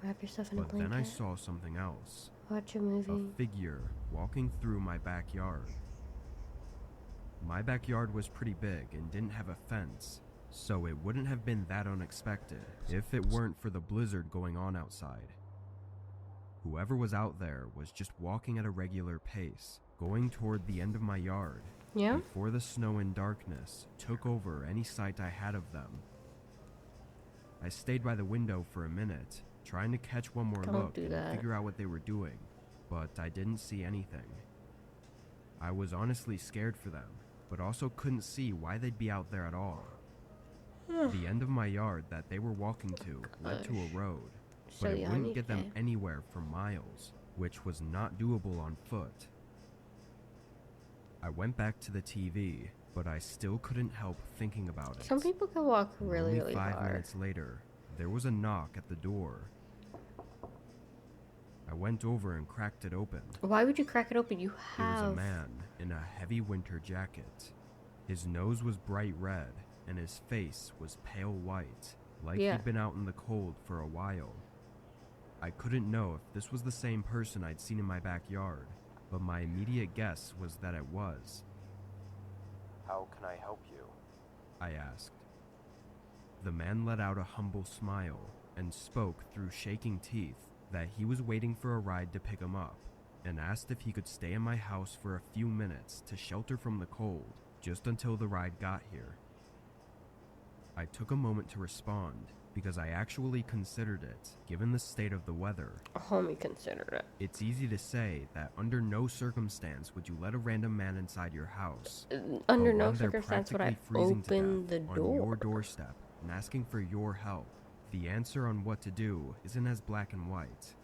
Wrap yourself in a But blanket. then I saw something else. Watch a A movie. figure walking through my backyard. My backyard was pretty big and didn't have a fence, so it wouldn't have been that unexpected if it weren't for the blizzard going on outside. Whoever was out there was just walking at a regular pace, going toward the end of my yard, Yeah? before the snow and darkness took over any sight I had of them. I stayed by the window for a minute, trying to catch one more Don't look do and that. figure out what they were doing, but I didn't see anything. I was honestly scared for them, but also couldn't see why they'd be out there at all. The end of my yard that they were walking to led to a road, So but it you wouldn't need get them to- anywhere for miles, which was not doable on foot. I went back to the TV, but I still couldn't help thinking about it. Some people can walk really, Only really 5 far. minutes later, there was a knock at the door. I went over and cracked it open. Why would you crack it open? You It was have... a man in a heavy winter jacket. His nose was bright red, and his face was pale white, like Yeah. he'd been out in the cold for a while. I couldn't know if this was the same person I'd seen in my backyard, but my immediate guess was that it was. How can I help you? I asked. The man let out a humble smile and spoke through shaking teeth that he was waiting for a ride to pick him up, and asked if he could stay in my house for a few minutes to shelter from the cold just until the ride got here. I took a moment to respond because I actually considered it, given the state of the weather. A homie considered it. It's easy to say that under no circumstance would you let a random man inside your house. Under but no when they're circumstance would I practically freezing to open the death on your door. doorstep and asking for your help, the answer on what to do isn't as black and white.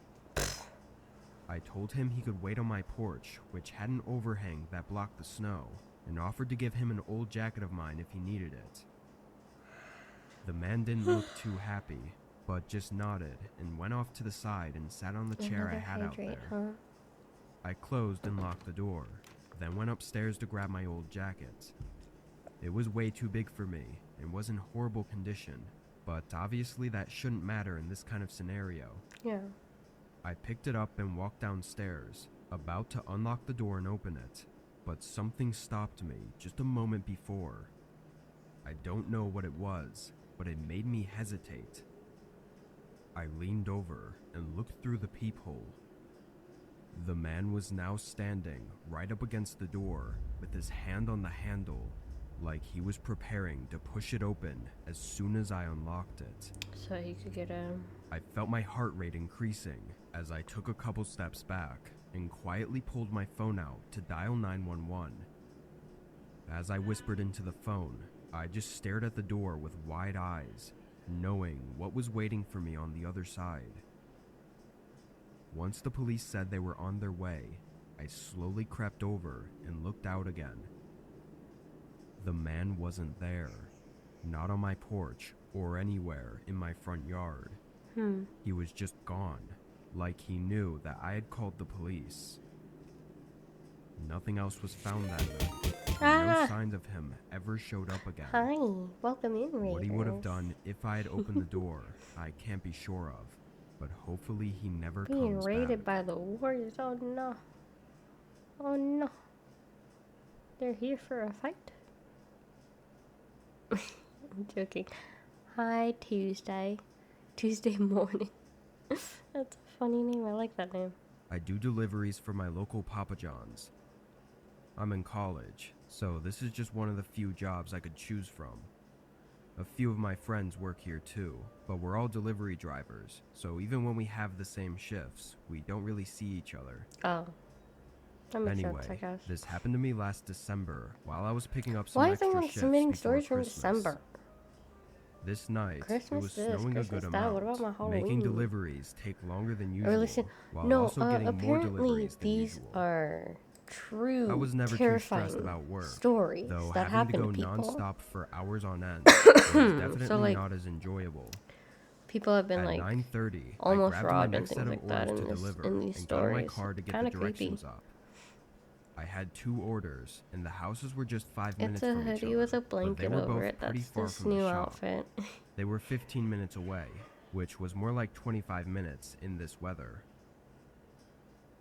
I told him he could wait on my porch, which had an overhang that blocked the snow, and offered to give him an old jacket of mine if he needed it. The man didn't look too happy, but just nodded and went off to the side and sat on the chair I Another had out hydrate, there. huh? I closed and locked the door, then went upstairs to grab my old jacket. It was way too big for me and was in horrible condition, but obviously that shouldn't matter in this kind of scenario. Yeah. I picked it up and walked downstairs, about to unlock the door and open it, but something stopped me just a moment before. I don't know what it was, but it made me hesitate. I leaned over and looked through the peephole. The man was now standing right up against the door with his hand on the handle, like he was preparing to push it open as soon as I unlocked it. So he could get a... I felt my heart rate increasing as I took a couple steps back and quietly pulled my phone out to dial 911. As I whispered into the phone, I just stared at the door with wide eyes, knowing what was waiting for me on the other side. Once the police said they were on their way, I slowly crept over and looked out again. The man wasn't there, not on my porch or anywhere in my front yard. He was just gone, like he knew that I had called the police. Nothing else was found that night. No signs of him ever showed up again. Hi, welcome in, Raiders. What he would have done if I had opened the door, I can't be sure of, but hopefully he never Being comes raided back. by the Warriors. Oh no. Oh no. They're here for a fight? I'm joking. Hi, Tuesday. Tuesday morning. That's a funny name. I like that name. I do deliveries for my local Papa John's. I'm in college, so this is just one of the few jobs I could choose from. A few of my friends work here too, but we're all delivery drivers, so even when we have the same shifts, we don't really see each other. Oh. That makes Anyway, sense, I guess. this happened to me last December while I was picking up some Why is extra everyone shifts submitting before stories from Christmas. December? This night, Christmas it was this, snowing a good Christmas that. amount. What about my Halloween? Making deliveries take longer than usual, Or listen, while no, also getting more apparently deliveries than these usual. are true, I was never too terrifying stressed about work, stories though that having to happen go to people. non-stop for hours on end was definitely So, like, not as enjoyable. People have been At like 9:30, almost I grabbed my robbed and next set things of like that orders in to this deliver in these and got in my stories. car to get the Kind of creepy. directions up. I had 2 orders, and the houses were just 5 It's minutes a from each hoodie other, with a but blanket they were over both it. pretty That's far this from the new shop. outfit. They were 15 minutes away, which was more like 25 minutes in this weather.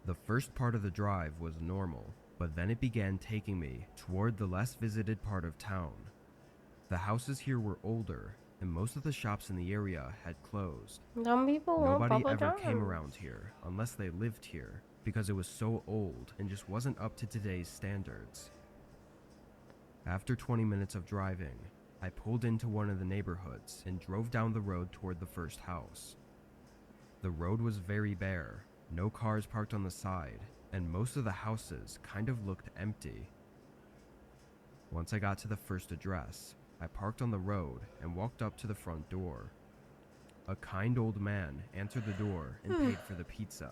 The first part of the drive was normal, but then it began taking me toward the less visited part of town. The houses here were older, and most of the shops in the area had closed. Some people want Nobody Papa ever came John's. around here unless they lived here, because it was so old and just wasn't up to today's standards. After 20 minutes of driving, I pulled into one of the neighborhoods and drove down the road toward the first house. The road was very bare, no cars parked on the side, and most of the houses kind of looked empty. Once I got to the first address, I parked on the road and walked up to the front door. A kind old man answered the door and paid for the pizza.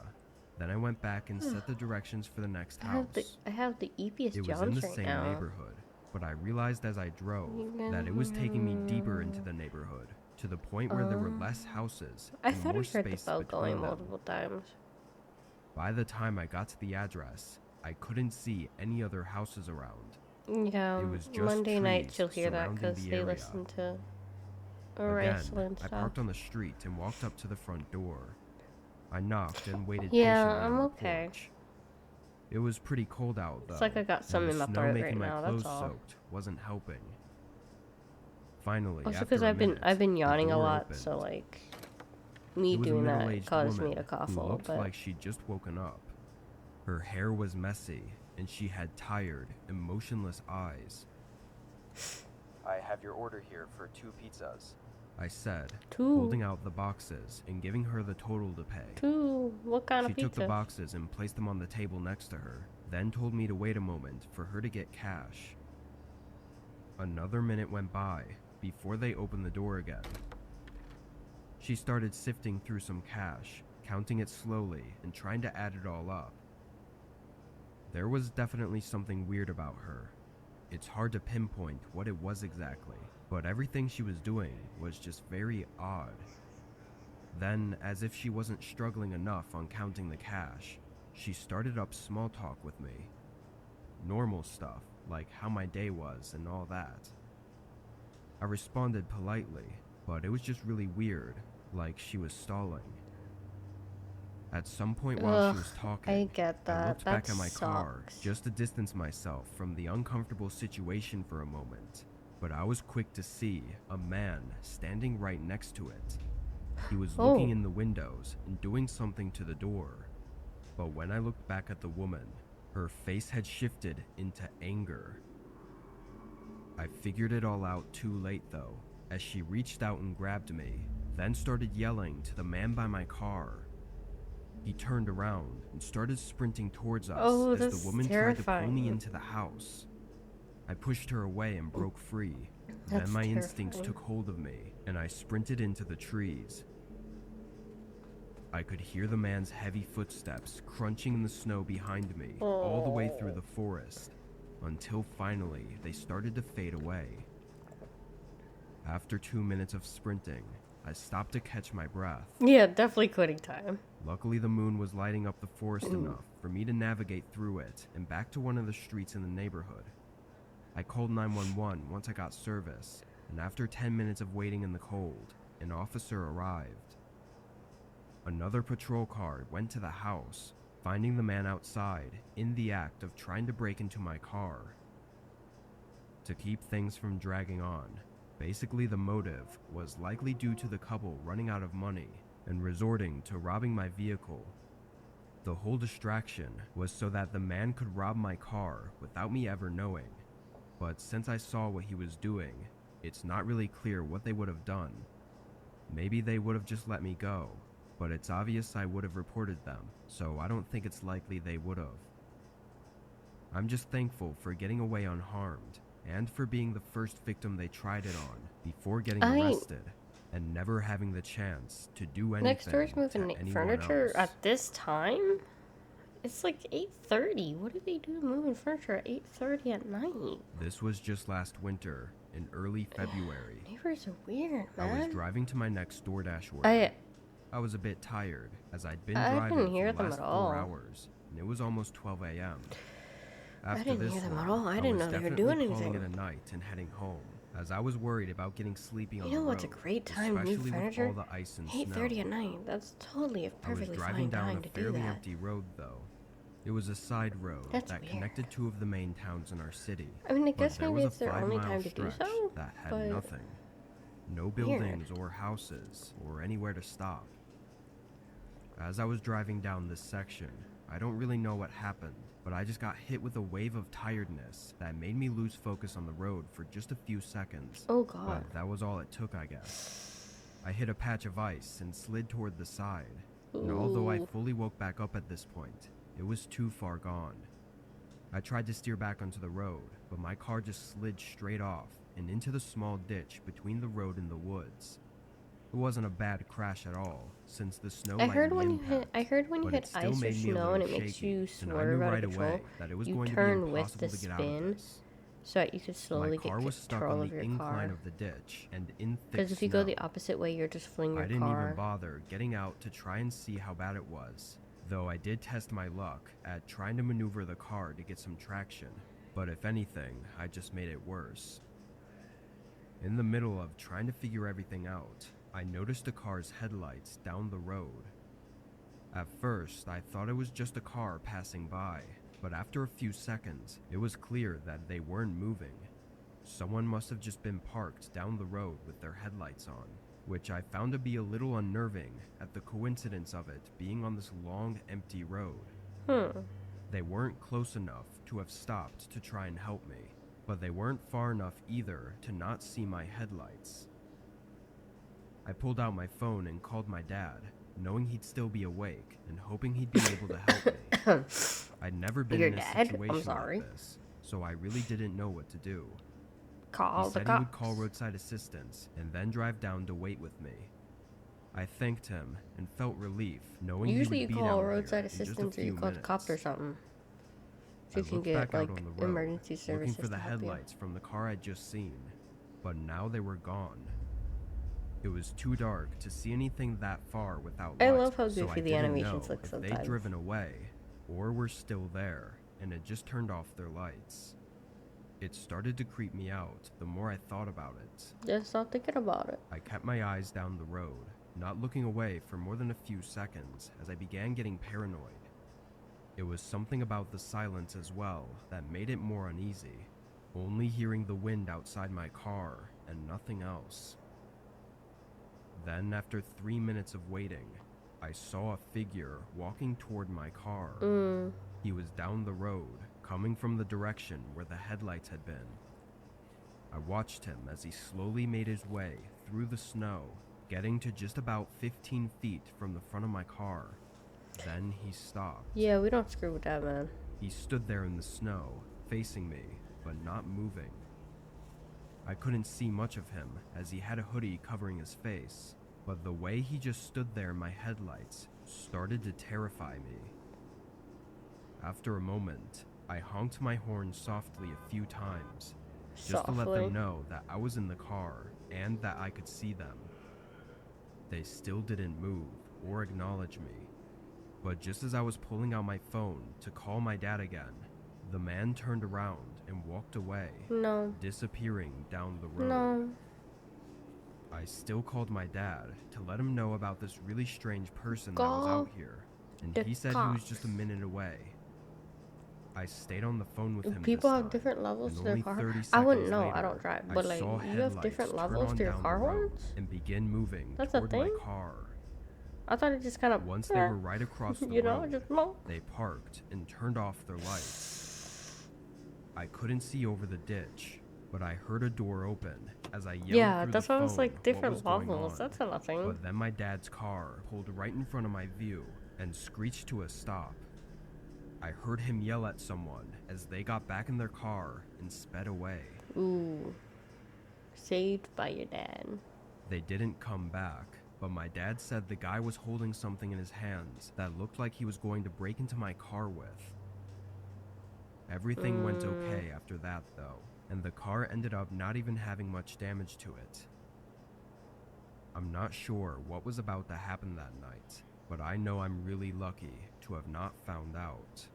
Then I went back and set the directions for the next house. I have the eepiest It was Johns in the right same now. neighborhood, but I realized as I drove that it was taking me deeper into the neighborhood, to the point where there were less houses I and thought more I heard the space bell between going them. multiple times. By the time I got to the address, I couldn't see any other houses around. Yeah, It was just Monday nights trees you'll hear that surrounding because the they area. listen to Again, wrestling I stuff. parked on the street and walked up to the front door. I knocked and waited Yeah, patiently I'm on the okay. porch. It was pretty cold out, though. It's like I got some and in the my snow throat making right my now, clothes that's all. soaked wasn't helping. Finally, Also after because a I've been minute, yawning the a door lot, opened. so like me It was a doing that middle-aged caused woman me to cough a who little looked bit. like she'd just woken up. Her hair was messy, and she had tired, emotionless eyes. I have your order here for 2 pizzas. I said, 2. holding out the boxes and giving her the total to pay. 2. What kind She of pizza? took the boxes and placed them on the table next to her, then told me to wait a moment for her to get cash. Another minute went by before they opened the door again. She started sifting through some cash, counting it slowly and trying to add it all up. There was definitely something weird about her. It's hard to pinpoint what it was exactly, but everything she was doing was just very odd. Then, as if she wasn't struggling enough on counting the cash, she started up small talk with me. Normal stuff, like how my day was and all that. I responded politely, but it was just really weird, like she was stalling. At some point while she was talking, I get that. I looked That back at my car sucks. just to distance myself from the uncomfortable situation for a moment, but I was quick to see a man standing right next to it. He was looking in the windows and doing something to the door, but when I looked back at the woman, her face had shifted into anger. I figured it all out too late though, as she reached out and grabbed me, then started yelling to the man by my car. He turned around and started sprinting towards us as that's the woman tried to pull me into the house. I pushed her away and broke free. That's Then my instincts terrifying. took hold of me, and I sprinted into the trees. I could hear the man's heavy footsteps crunching in the snow behind me all the way through the forest, until finally they started to fade away. After 2 minutes of sprinting, I stopped to catch my breath. Yeah, definitely quitting time. Luckily, the moon was lighting up the forest enough for me to navigate through it and back to one of the streets in the neighborhood. I called 911 once I got service, and after 10 minutes of waiting in the cold, an officer arrived. Another patrol car went to the house, finding the man outside in the act of trying to break into my car. To keep things from dragging on, basically the motive was likely due to the couple running out of money and resorting to robbing my vehicle. The whole distraction was so that the man could rob my car without me ever knowing. But since I saw what he was doing, it's not really clear what they would have done. Maybe they would have just let me go, but it's obvious I would have reported them, so I don't think it's likely they would have. I'm just thankful for getting away unharmed, and for being the first victim they tried it on before getting arrested, and never having the chance to do anything Next door's moving furniture else. at this time? It's like 8:30. What do they do moving furniture at 8:30 at night? This was just last winter, in early February. Neighbors are weird, man. I was driving to my next DoorDash order. I was a bit tired, as I'd been driving for the last 4 hours, and it was almost 12 a.m. I didn't hear them at all. I didn't know they were doing anything. Calling it a night and heading home, as I was worried about getting sleepy on the road. You know what's a great time to move furniture? With all the ice and 8:30 snow. at night. That's totally a perfectly fine time to do I was driving down a fairly that. empty road, though. It was a side road That's that weird. connected two of the main towns in our city. I mean, I but guess there maybe was it's a their only 5-mile time to do stretch so, that had but nothing. No buildings or houses or anywhere to stop. As I was driving down this section, I don't really know what happened, but I just got hit with a wave of tiredness that made me lose focus on the road for just a few seconds. Oh god. But that was all it took, I guess. I hit a patch of ice and slid toward the side, and although I fully woke back up at this point, it was too far gone. I tried to steer back onto the road, but my car just slid straight off and into the small ditch between the road and the woods. It wasn't a bad crash at all, since the snow I heard lightened when the you hit impact, I heard when you but hit it still ice or made me a snow and it little makes shaky, you and I swerve knew out right of control. away that it was You going to be turn with impossible the to get out of spin this. so that you could slowly My get car was stuck control on of the your incline car. of the ditch and in thick Because if you go the snow. opposite way, you're just fling your I didn't car. even bother getting out to try and see how bad it was, though I did test my luck at trying to maneuver the car to get some traction, but if anything, I just made it worse. In the middle of trying to figure everything out, I noticed a car's headlights down the road. At first, I thought it was just a car passing by, but after a few seconds, it was clear that they weren't moving. Someone must have just been parked down the road with their headlights on, which I found to be a little unnerving at the coincidence of it being on this long, empty road. They weren't close enough to have stopped to try and help me, but they weren't far enough either to not see my headlights. I pulled out my phone and called my dad, knowing he'd still be awake and hoping he'd be able to help me. I'd never been Your in a dad? situation I'm sorry. like this, so I really didn't know what to do. Call He the said he cops. would call roadside assistance and then drive down to wait with me. I thanked him and felt relief knowing Usually he you would be call down roadside here in just a assistance or you few call the cops or minutes. something. So I you can looked get back like out on the road, emergency looking services for the to help you. headlights from the car I'd just seen, but now they were gone. It was too dark to see anything that far without light, I love how so goofy I the didn't animations know look if they'd sometimes. driven away or were still there and had just turned off their lights. It started to creep me out the more I thought about it. Just stop thinking about it. I kept my eyes down the road, not looking away for more than a few seconds as I began getting paranoid. It was something about the silence as well that made it more uneasy, only hearing the wind outside my car and nothing else. Then, after 3 minutes of waiting, I saw a figure walking toward my car. He was down the road, coming from the direction where the headlights had been. I watched him as he slowly made his way through the snow, getting to just about 15 feet from the front of my car. Then he stopped. Yeah, we don't screw with that, man. He stood there in the snow, facing me, but not moving. I couldn't see much of him as he had a hoodie covering his face, but the way he just stood there in my headlights started to terrify me. After a moment, I honked my horn softly a few times, just to let them know that I was in the car and that I could see them. They still didn't move or acknowledge me, but just as I was pulling out my phone to call my dad again, the man turned around and walked away, disappearing down the road. I still called my dad to let him know about this really strange person that was out here, and he said he was just a minute away. I stayed on the phone with him. People have different levels to their car. I wouldn't know. I don't drive, but like you have different levels to your car horns. And begin moving That's a toward thing. my car. I thought it just kind of. Once they were right across the road, just they parked and turned off their lights. I couldn't see over the ditch, but I heard a door open as I yelled through that's the why I phone was like different what was going levels. on. That's nothing. But then my dad's car pulled right in front of my view and screeched to a stop. I heard him yell at someone as they got back in their car and sped away. Ooh. Saved by your dad. They didn't come back, but my dad said the guy was holding something in his hands that looked like he was going to break into my car with. Everything went okay after that though, and the car ended up not even having much damage to it. I'm not sure what was about to happen that night, but I know I'm really lucky to have not found out.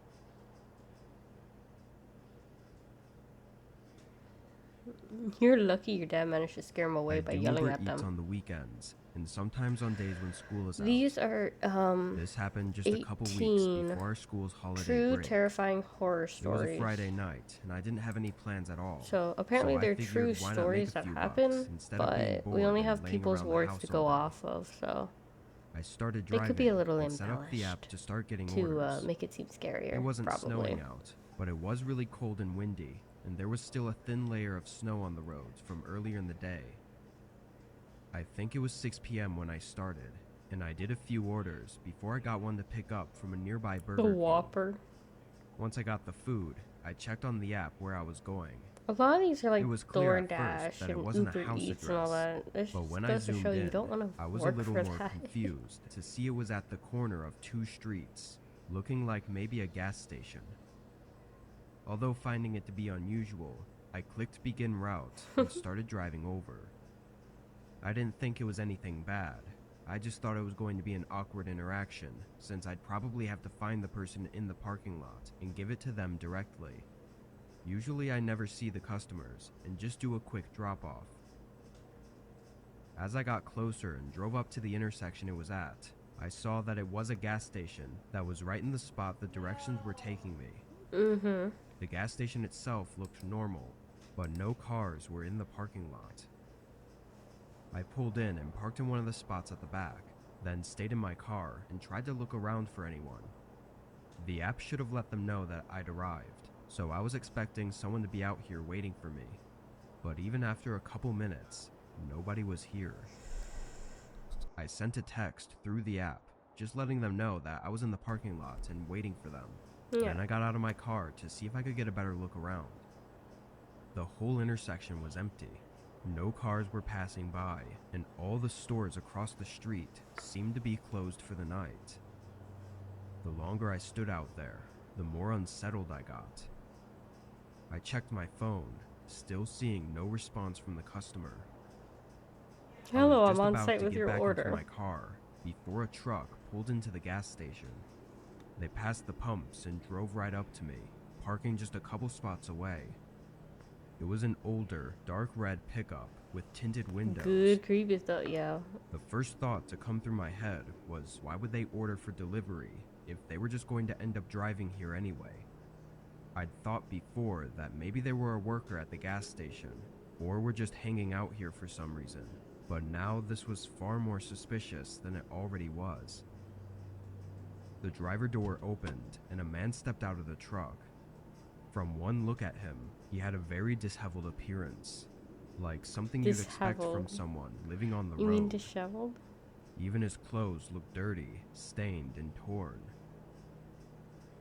You're lucky your dad managed to scare him away by yelling at them. On the weekends, and sometimes on days when school is out. These are This happened just a couple weeks before our school's holiday true break. terrifying horror stories. It was a Friday night, and I didn't have any plans at all. So apparently they're true stories that happen, but we only have people's words to go off of, so I started they driving could be a little and set up the app embellished to start getting orders. make it seem scarier. It wasn't probably. snowing out, but it was really cold and windy, and there was still a thin layer of snow on the roads from earlier in the day. I think it was 6 p.m. when I started, and I did a few orders before I got one to pick up from a nearby Burger The King. Whopper. Once I got the food, I checked on the app where I was going. A lot of these are like It was clear at DoorDash first that it and wasn't a Uber house Eats and all address, that. This but when I goes to zoomed show you in, don't want to I was a work little for more that. confused to see it was at the corner of two streets, looking like maybe a gas station. Although finding it to be unusual, I clicked begin route and started driving over. I didn't think it was anything bad. I just thought it was going to be an awkward interaction, since I'd probably have to find the person in the parking lot and give it to them directly. Usually I never see the customers and just do a quick drop-off. As I got closer and drove up to the intersection it was at, I saw that it was a gas station that was right in the spot the directions were taking me. The gas station itself looked normal, but no cars were in the parking lot. I pulled in and parked in one of the spots at the back, then stayed in my car and tried to look around for anyone. The app should have let them know that I'd arrived, so I was expecting someone to be out here waiting for me. But even after a couple minutes, nobody was here. I sent a text through the app, just letting them know that I was in the parking lot and waiting for them. Then I got out of my car to see if I could get a better look around. The whole intersection was empty. No cars were passing by, and all the stores across the street seemed to be closed for the night. The longer I stood out there, the more unsettled I got. I checked my phone, still seeing no response from the customer. Hello, I was I'm on just site about to with get your back order. into my car before a truck pulled into the gas station. They passed the pumps and drove right up to me, parking just a couple spots away. It was an older, dark red pickup with tinted windows. Good creepy stuff, yeah. The first thought to come through my head was, why would they order for delivery if they were just going to end up driving here anyway? I'd thought before that maybe they were a worker at the gas station, or were just hanging out here for some reason, but now this was far more suspicious than it already was. The driver door opened and a man stepped out of the truck. From one look at him, he had a very disheveled appearance, like something you'd expect from someone living on the road. You mean disheveled? Even his clothes looked dirty, stained, and torn.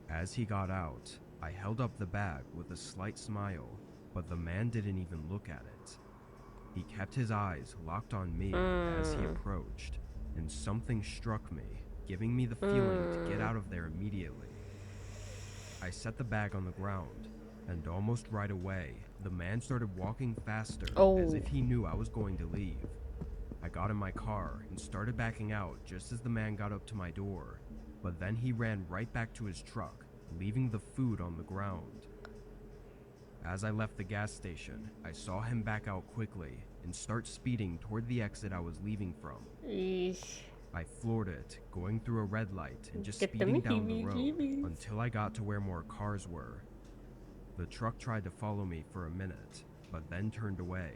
As he got out, I held up the bag with a slight smile, but the man didn't even look at it. He kept his eyes locked on me as he approached, and something struck me, giving me the feeling to get out of there immediately. I set the bag on the ground, and almost right away, the man started walking faster, as if he knew I was going to leave. I got in my car and started backing out just as the man got up to my door, but then he ran right back to his truck, leaving the food on the ground. As I left the gas station, I saw him back out quickly and start speeding toward the exit I was leaving from. Eesh. I floored it, going through a red light and just speeding down the road until I got to where more cars were. The truck tried to follow me for a minute, but then turned away.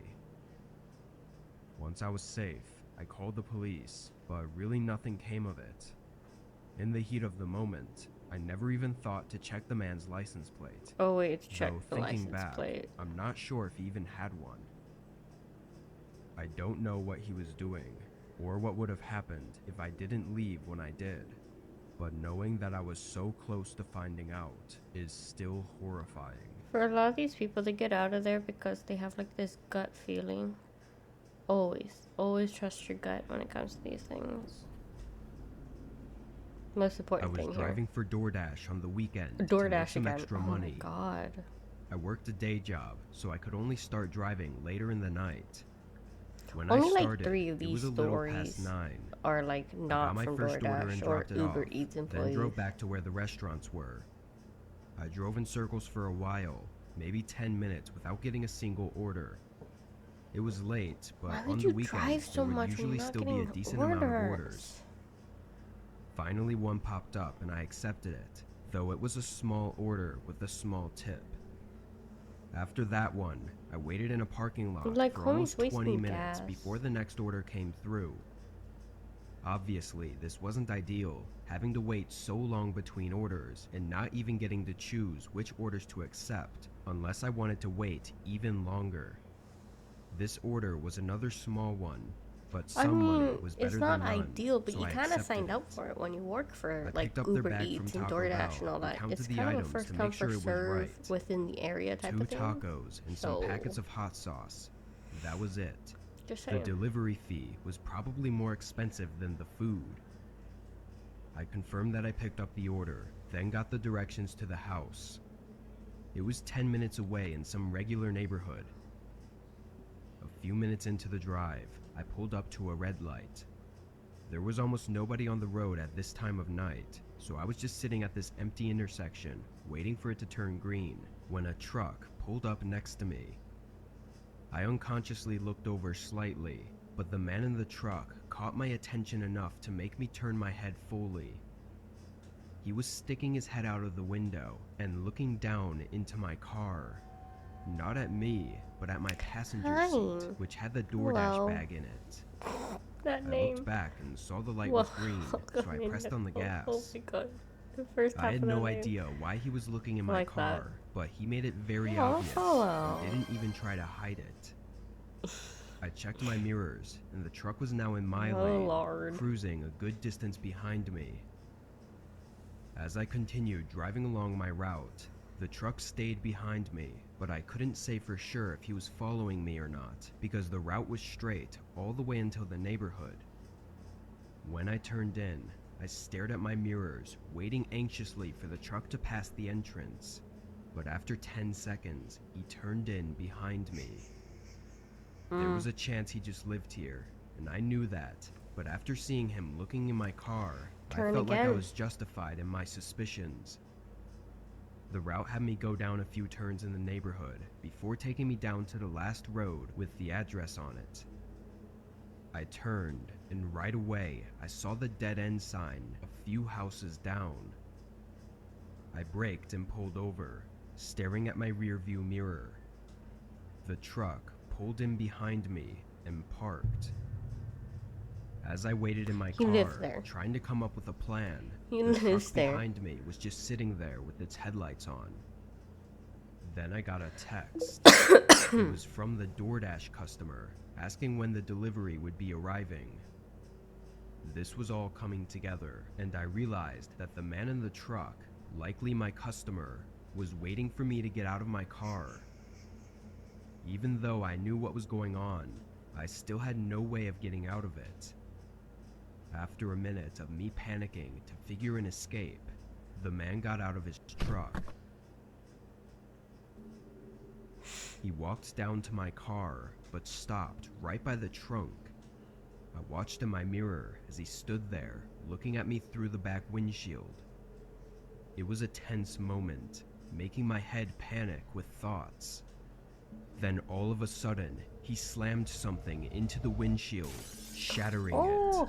Once I was safe, I called the police, but really nothing came of it. In the heat of the moment, I never even thought to check the man's license plate. Oh wait, check Though, the thinking license back, plate. I'm not sure if he even had one. I don't know what he was doing, or what would have happened if I didn't leave when I did, but knowing that I was so close to finding out is still horrifying. For a lot of these people, they get out of there because they have like this gut feeling. Always trust your gut when it comes to these things. Most important thing I was driving for DoorDash on the weekend to make some extra money. Oh my god. I worked a day job, so I could only start driving later in the night. When Only I started, like 3 of it was these a little stories past 9. are like I not got my from first order and DoorDash or dropped it Uber off, Eats then employees. drove back to where the restaurants were. I drove in circles for a while, maybe 10 minutes without getting a single order. It was late, but Why on would the you weekends drive so there would much when usually you're not still be a getting decent amount of orders. Finally one popped up and I accepted it, though it was a small order with a small tip. After that one, I waited in a parking lot for almost 20 minutes before the next order came through. Obviously, this wasn't ideal, having to wait so long between orders and not even getting to choose which orders to accept unless I wanted to wait even longer. This order was another small one, but some money was better than none. It's not ideal, but so you I kind of signed accepted up for it when you work for I like picked up their Uber bag Eats from and Taco DoorDash and all Bell that. counted It's the kind of a items first to come make sure first it was serve right. within the area type 2 of thing. tacos and some packets of hot sauce. That was it. Just The saying. delivery fee was probably more expensive than the food. I confirmed that I picked up the order, then got the directions to the house. It was 10 minutes away in some regular neighborhood. A few minutes into the drive, I pulled up to a red light. There was almost nobody on the road at this time of night, so I was just sitting at this empty intersection, waiting for it to turn green, when a truck pulled up next to me. I unconsciously looked over slightly, but the man in the truck caught my attention enough to make me turn my head fully. He was sticking his head out of the window and looking down into my car. Not at me, but at my passenger seat, which had the DoorDash bag in it. That I name. looked back and saw the light was green, so I pressed on the gas. Oh my god. The first half I had of that no name. idea why he was looking in my Like that. car, but he made it very Oh, obvious follow. and didn't even try to hide it. I checked my mirrors, and the truck was now in my Oh, lane, Lord. cruising a good distance behind me. As I continued driving along my route, the truck stayed behind me, but I couldn't say for sure if he was following me or not, because the route was straight all the way until the neighborhood. When I turned in, I stared at my mirrors, waiting anxiously for the truck to pass the entrance. But after 10 seconds, he turned in behind me. There was a chance he just lived here, and I knew that, but after seeing him looking in my car, I felt like I was justified in my suspicions. The route had me go down a few turns in the neighborhood before taking me down to the last road with the address on it. I turned, and right away I saw the dead-end sign a few houses down. I braked and pulled over, staring at my rearview mirror. The truck pulled in behind me and parked. As I waited in my car, trying to come up with a plan, the truck behind me was just sitting there with its headlights on. Then I got a text. It was from the DoorDash customer, asking when the delivery would be arriving. This was all coming together, and I realized that the man in the truck, likely my customer, was waiting for me to get out of my car. Even though I knew what was going on, I still had no way of getting out of it. After a minute of me panicking to figure an escape, the man got out of his truck. He walked down to my car, but stopped right by the trunk. I watched in my mirror as he stood there, looking at me through the back windshield. It was a tense moment, making my head panic with thoughts. Then all of a sudden, he slammed something into the windshield, shattering it.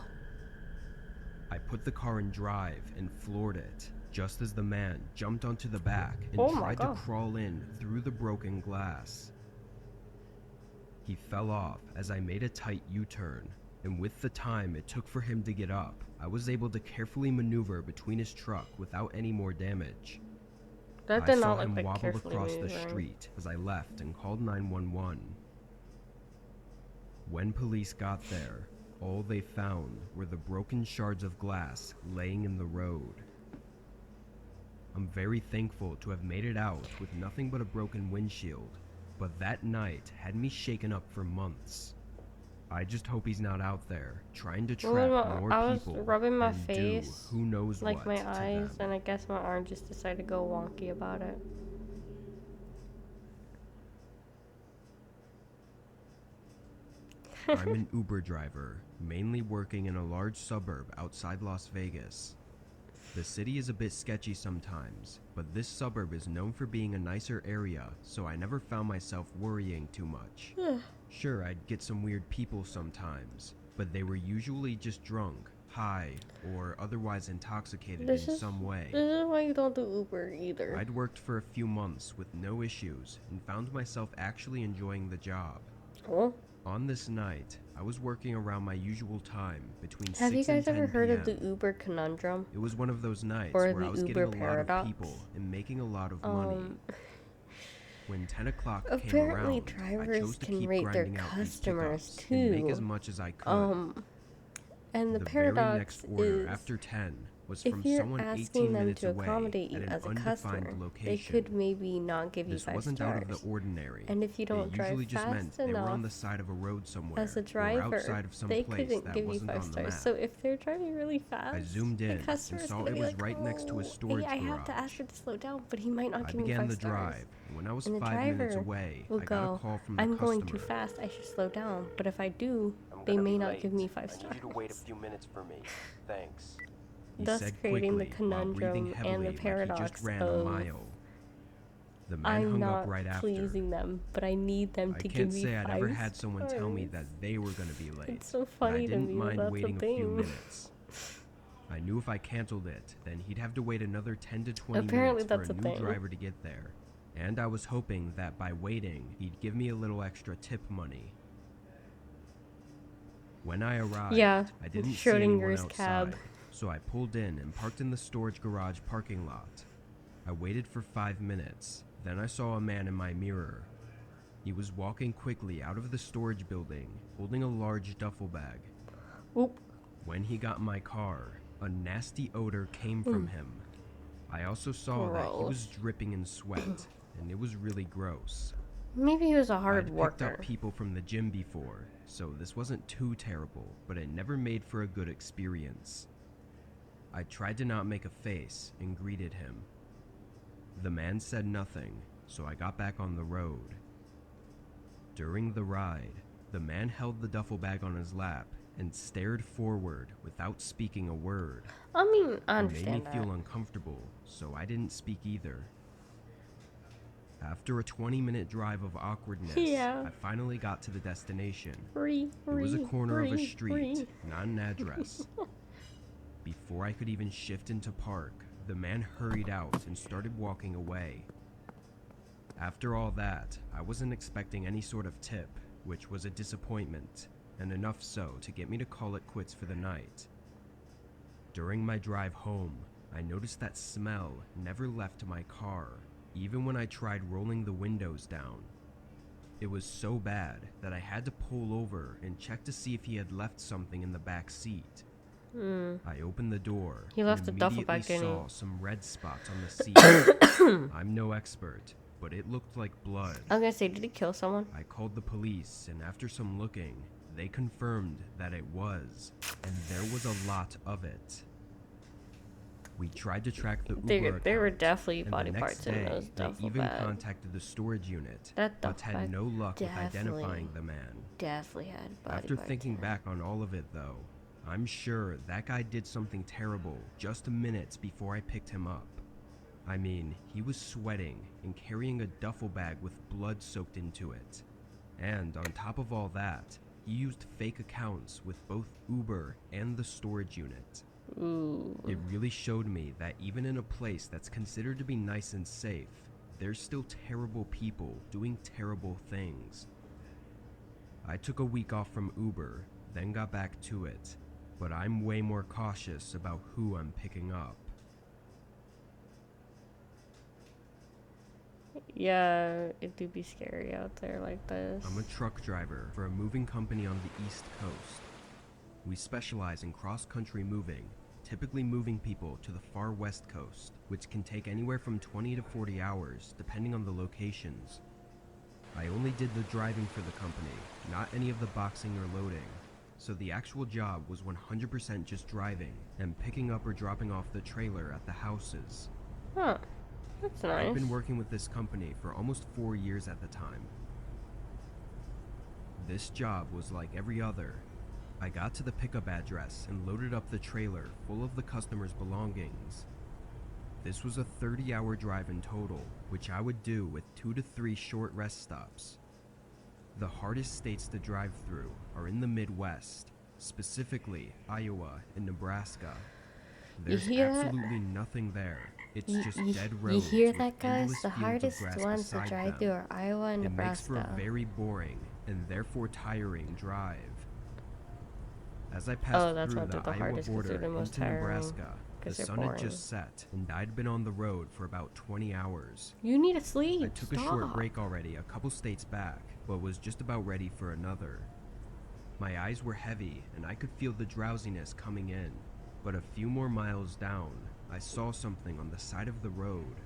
I put the car in drive and floored it, just as the man jumped onto the back and tried to crawl in through the broken glass. He fell off as I made a tight U-turn, and with the time it took for him to get up, I was able to carefully maneuver between his truck without any more damage. That I did saw not look him like wobble carefully across the maneuvering. street as I left and called 911. When police got there, all they found were the broken shards of glass laying in the road. I'm very thankful to have made it out with nothing but a broken windshield, but that night had me shaken up for months. I just hope he's not out there trying to trap more I was people rubbing my and face, do who knows like what my to eyes, them. and I guess my arm just decided to go wonky about it. I'm an Uber driver, mainly working in a large suburb outside Las Vegas. The city is a bit sketchy sometimes, but this suburb is known for being a nicer area, so I never found myself worrying too much. Sure, I'd get some weird people sometimes, but they were usually just drunk, high, or otherwise intoxicated in some way. This is why you don't do Uber either. I'd worked for a few months with no issues and found myself actually enjoying the job. Oh. On this night, I was working around my usual time between 6 Have you and guys 10 ever heard of p.m. the Uber conundrum? It was one of those nights Or where the I was Uber getting a lot paradox? of people and making a lot of money. When 10 o'clock came Apparently around, I chose drivers to can keep rate their grinding out these customers pickups and make too. as much as I could. And the very paradox next order is, after 10 was if from you're someone asking 18 them minutes to away accommodate you at an as a undefined customer, location. they could maybe not give you This 5 wasn't stars. out of the ordinary. And if you don't It drive usually just meant fast they were on enough the side of a road somewhere as a or driver, outside of some they place couldn't that give you wasn't 5 on the stars. map. So if they're driving really fast, I zoomed in the and customer's saw gonna it be was like, right next to a storage hey, I have to garage. ask her to slow down, but he might not I give me began 5 the stars. drive, and when I was And the 5 minutes driver away, will I got a go, call from the I'm customer. going too fast, I should slow down. But if I do, I'm they gonna may be not late. give me 5 I need stars. you to wait a few minutes for me. Thanks. He Thus said creating the quickly while breathing conundrum heavily and the like he paradox just ran a of mile. The man I'm hung not up right after. pleasing them, but I need them I to can't give me say I'd 5 ever had someone tell me stars. that they were going to be late. It's so and funny I to didn't me that mind that's a waiting a few thing. minutes. I knew if I canceled it, then he'd have to wait another 10 to 20 Apparently minutes that's for a a new thing. driver to get there. And I was hoping that by waiting, he'd give me a little extra tip money. When I arrived, Yeah, I didn't see anyone Schrodinger's outside, cab. so I pulled in and parked in the storage garage parking lot. I waited for 5 minutes, then I saw a man in my mirror. He was walking quickly out of the storage building, holding a large duffel bag. Oop. When he got in my car, a nasty odor came from him. I also saw that he was dripping in sweat, and it was really gross. Maybe he was a hard I'd worker. picked up people from the gym before, so this wasn't too terrible, but it never made for a good experience. I tried to not make a face and greeted him. The man said nothing, so I got back on the road. During the ride, the man held the duffel bag on his lap and stared forward without speaking a word. I mean, I It understand made me that. feel uncomfortable, so I didn't speak either. After a 20-minute drive of awkwardness, Yeah. I finally got to the destination. Free, It was a free, corner of a free, street, free. not an address. Before I could even shift into park, the man hurried out and started walking away. After all that, I wasn't expecting any sort of tip, which was a disappointment, and enough so to get me to call it quits for the night. During my drive home, I noticed that smell never left my car, even when I tried rolling the windows down. It was so bad that I had to pull over and check to see if he had left something in the back seat. I opened the door He left and the duffel immediately bag, didn't saw he? some red spots on the seat. I'm no expert, but it looked like blood. I was gonna say, did he kill someone? I called the police, and after some looking, they confirmed that it was, and there was a lot of it. We tried to track the Uber There were account, definitely and body the parts next in day, those they duffel even bags. contacted the storage unit, That but duffel had bag no luck with definitely- identifying the man. Definitely had body After parts thinking in it. back on all of it though, I'm sure that guy did something terrible just minutes before I picked him up. I mean, he was sweating and carrying a duffel bag with blood soaked into it. And on top of all that, he used fake accounts with both Uber and the storage unit. Ooh. It really showed me that even in a place that's considered to be nice and safe, there's still terrible people doing terrible things. I took a week off from Uber, then got back to it, but I'm way more cautious about who I'm picking up. Yeah, it do be scary out there like this. I'm a truck driver for a moving company on the East Coast. We specialize in cross-country moving, typically moving people to the far West Coast, which can take anywhere from 20 to 40 hours, depending on the locations. I only did the driving for the company, not any of the boxing or loading, so the actual job was 100% just driving and picking up or dropping off the trailer at the houses. Huh. That's nice. I've been working with this company for almost 4 years at the time. This job was like every other. I got to the pickup address and loaded up the trailer full of the customer's belongings. This was a 30-hour drive in total, which I would do with 2 to 3 short rest stops. The hardest states to drive through are in the Midwest, specifically Iowa and Nebraska. There's absolutely nothing there. It's just dead roads. You hear with that, guys? endless The fields of hardest grass ones to beside drive them. through are Iowa and It makes for Nebraska. a very boring and therefore tiring drive. As I passed through the Iowa hardest 'cause border they're the most into tiring, Nebraska, the 'cause they're sun had boring. just set, and I'd been on the road for about 20 hours. You need to sleep. I took a short break already a couple states back, but was just about ready for another. My eyes were heavy, and I could feel the drowsiness coming in. But a few more miles down, I saw something on the side of the road.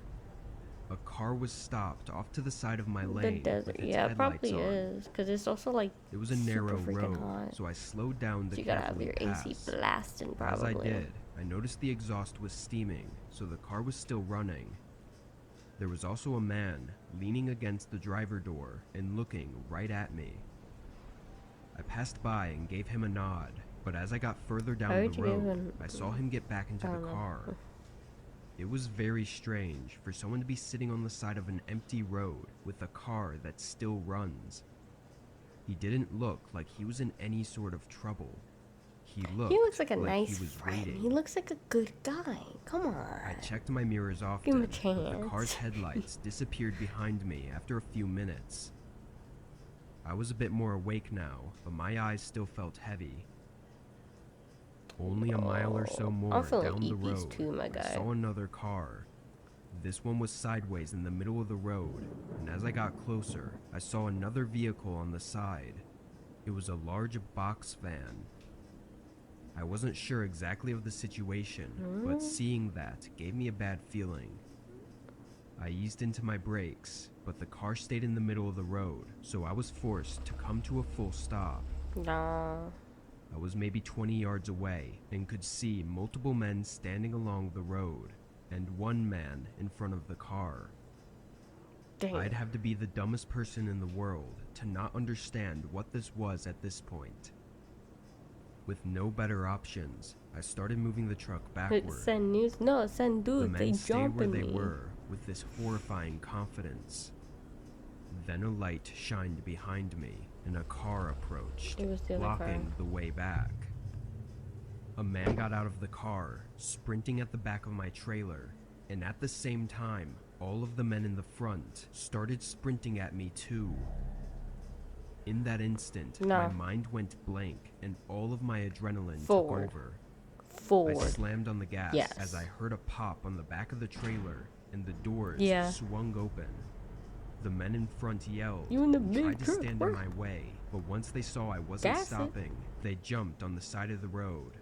A car was stopped off to the side of my lane with its Yeah, it headlights probably on. is, because it's also like It was a narrow super freaking road, hot. so I slowed down to So you gotta have carefully your pass. AC blasting, As I probably. did, I noticed the exhaust was steaming, so the car was still running. There was also a man leaning against the driver door and looking right at me. I passed by and gave him a nod, but as I got further down the road, I saw him get back into the car. It was very strange for someone to be sitting on the side of an empty road with a car that still runs. He didn't look like he was in any sort of trouble. He looks like a nice he was friend. waiting. He looks like a good guy. Come on. I checked my mirrors Give often, him a but the chance. car's headlights disappeared behind me after a few minutes. I was a bit more awake now, but my eyes still felt heavy. Only a mile or so more down the road, too, my I guy. saw another car. This one was sideways in the middle of the road, and as I got closer, I saw another vehicle on the side. It was a large box van. I wasn't sure exactly of the situation, but seeing that gave me a bad feeling. I eased into my brakes, but the car stayed in the middle of the road, so I was forced to come to a full stop. Nah. I was maybe 20 yards away and could see multiple men standing along the road and one man in front of the car. Dang. I'd have to be the dumbest person in the world to not understand what this was at this point. With no better options, I started moving the truck backward. Send news? No, send The dudes. men They stayed where jumping they me. were with this horrifying confidence. Then a light shined behind me, and a car approached, It was the other blocking car. the way back. A man got out of the car, sprinting at the back of my trailer, and at the same time, all of the men in the front started sprinting at me too. In that instant, my mind went blank, and all of my adrenaline took over. I slammed on the gas as I heard a pop on the back of the trailer, and the doors swung open. The men in front yelled and tried to stand in my way, but once they saw I wasn't stopping, they jumped on the side of the road.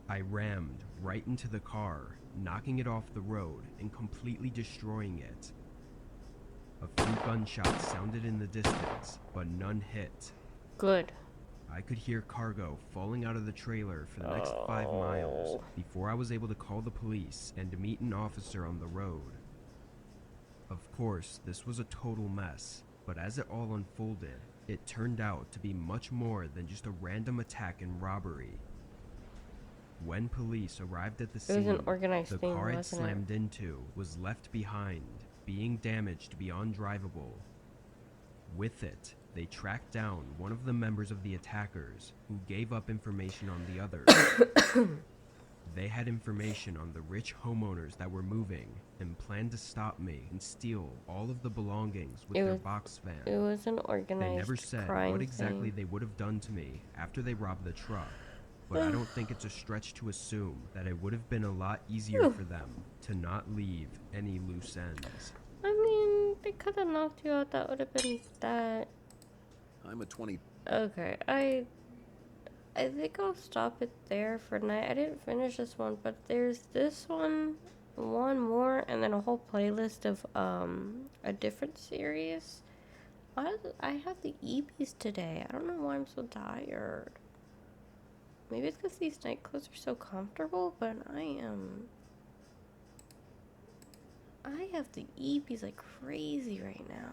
I rammed right into the car, knocking it off the road and completely destroying it. A few gunshots sounded in the distance, but none hit. Good. I could hear cargo falling out of the trailer for the next 5 miles before I was able to call the police and meet an officer on the road. Of course, this was a total mess, but as it all unfolded, it turned out to be much more than just a random attack and robbery. When police arrived at the scene, the car I'd slammed into was left behind, being damaged beyond drivable. With it, they tracked down one of the members of the attackers, who gave up information on the others. They had information on the rich homeowners that were moving, and planned to stop me and steal all of the belongings with their box van. It was an organized They never said what exactly they would have done to me after they robbed the truck, but I don't think it's a stretch to assume that it would have been a lot easier for them to not leave any loose ends. I mean, they could have knocked you out. That would have been that. I'm a 20. Okay, I think I'll stop it there for tonight. I didn't finish this one, but there's this one more, and then a whole playlist of a different series. I have the EPs today. I don't know why I'm so tired. Maybe it's because these night clothes are so comfortable, but I have the EPs like crazy right now.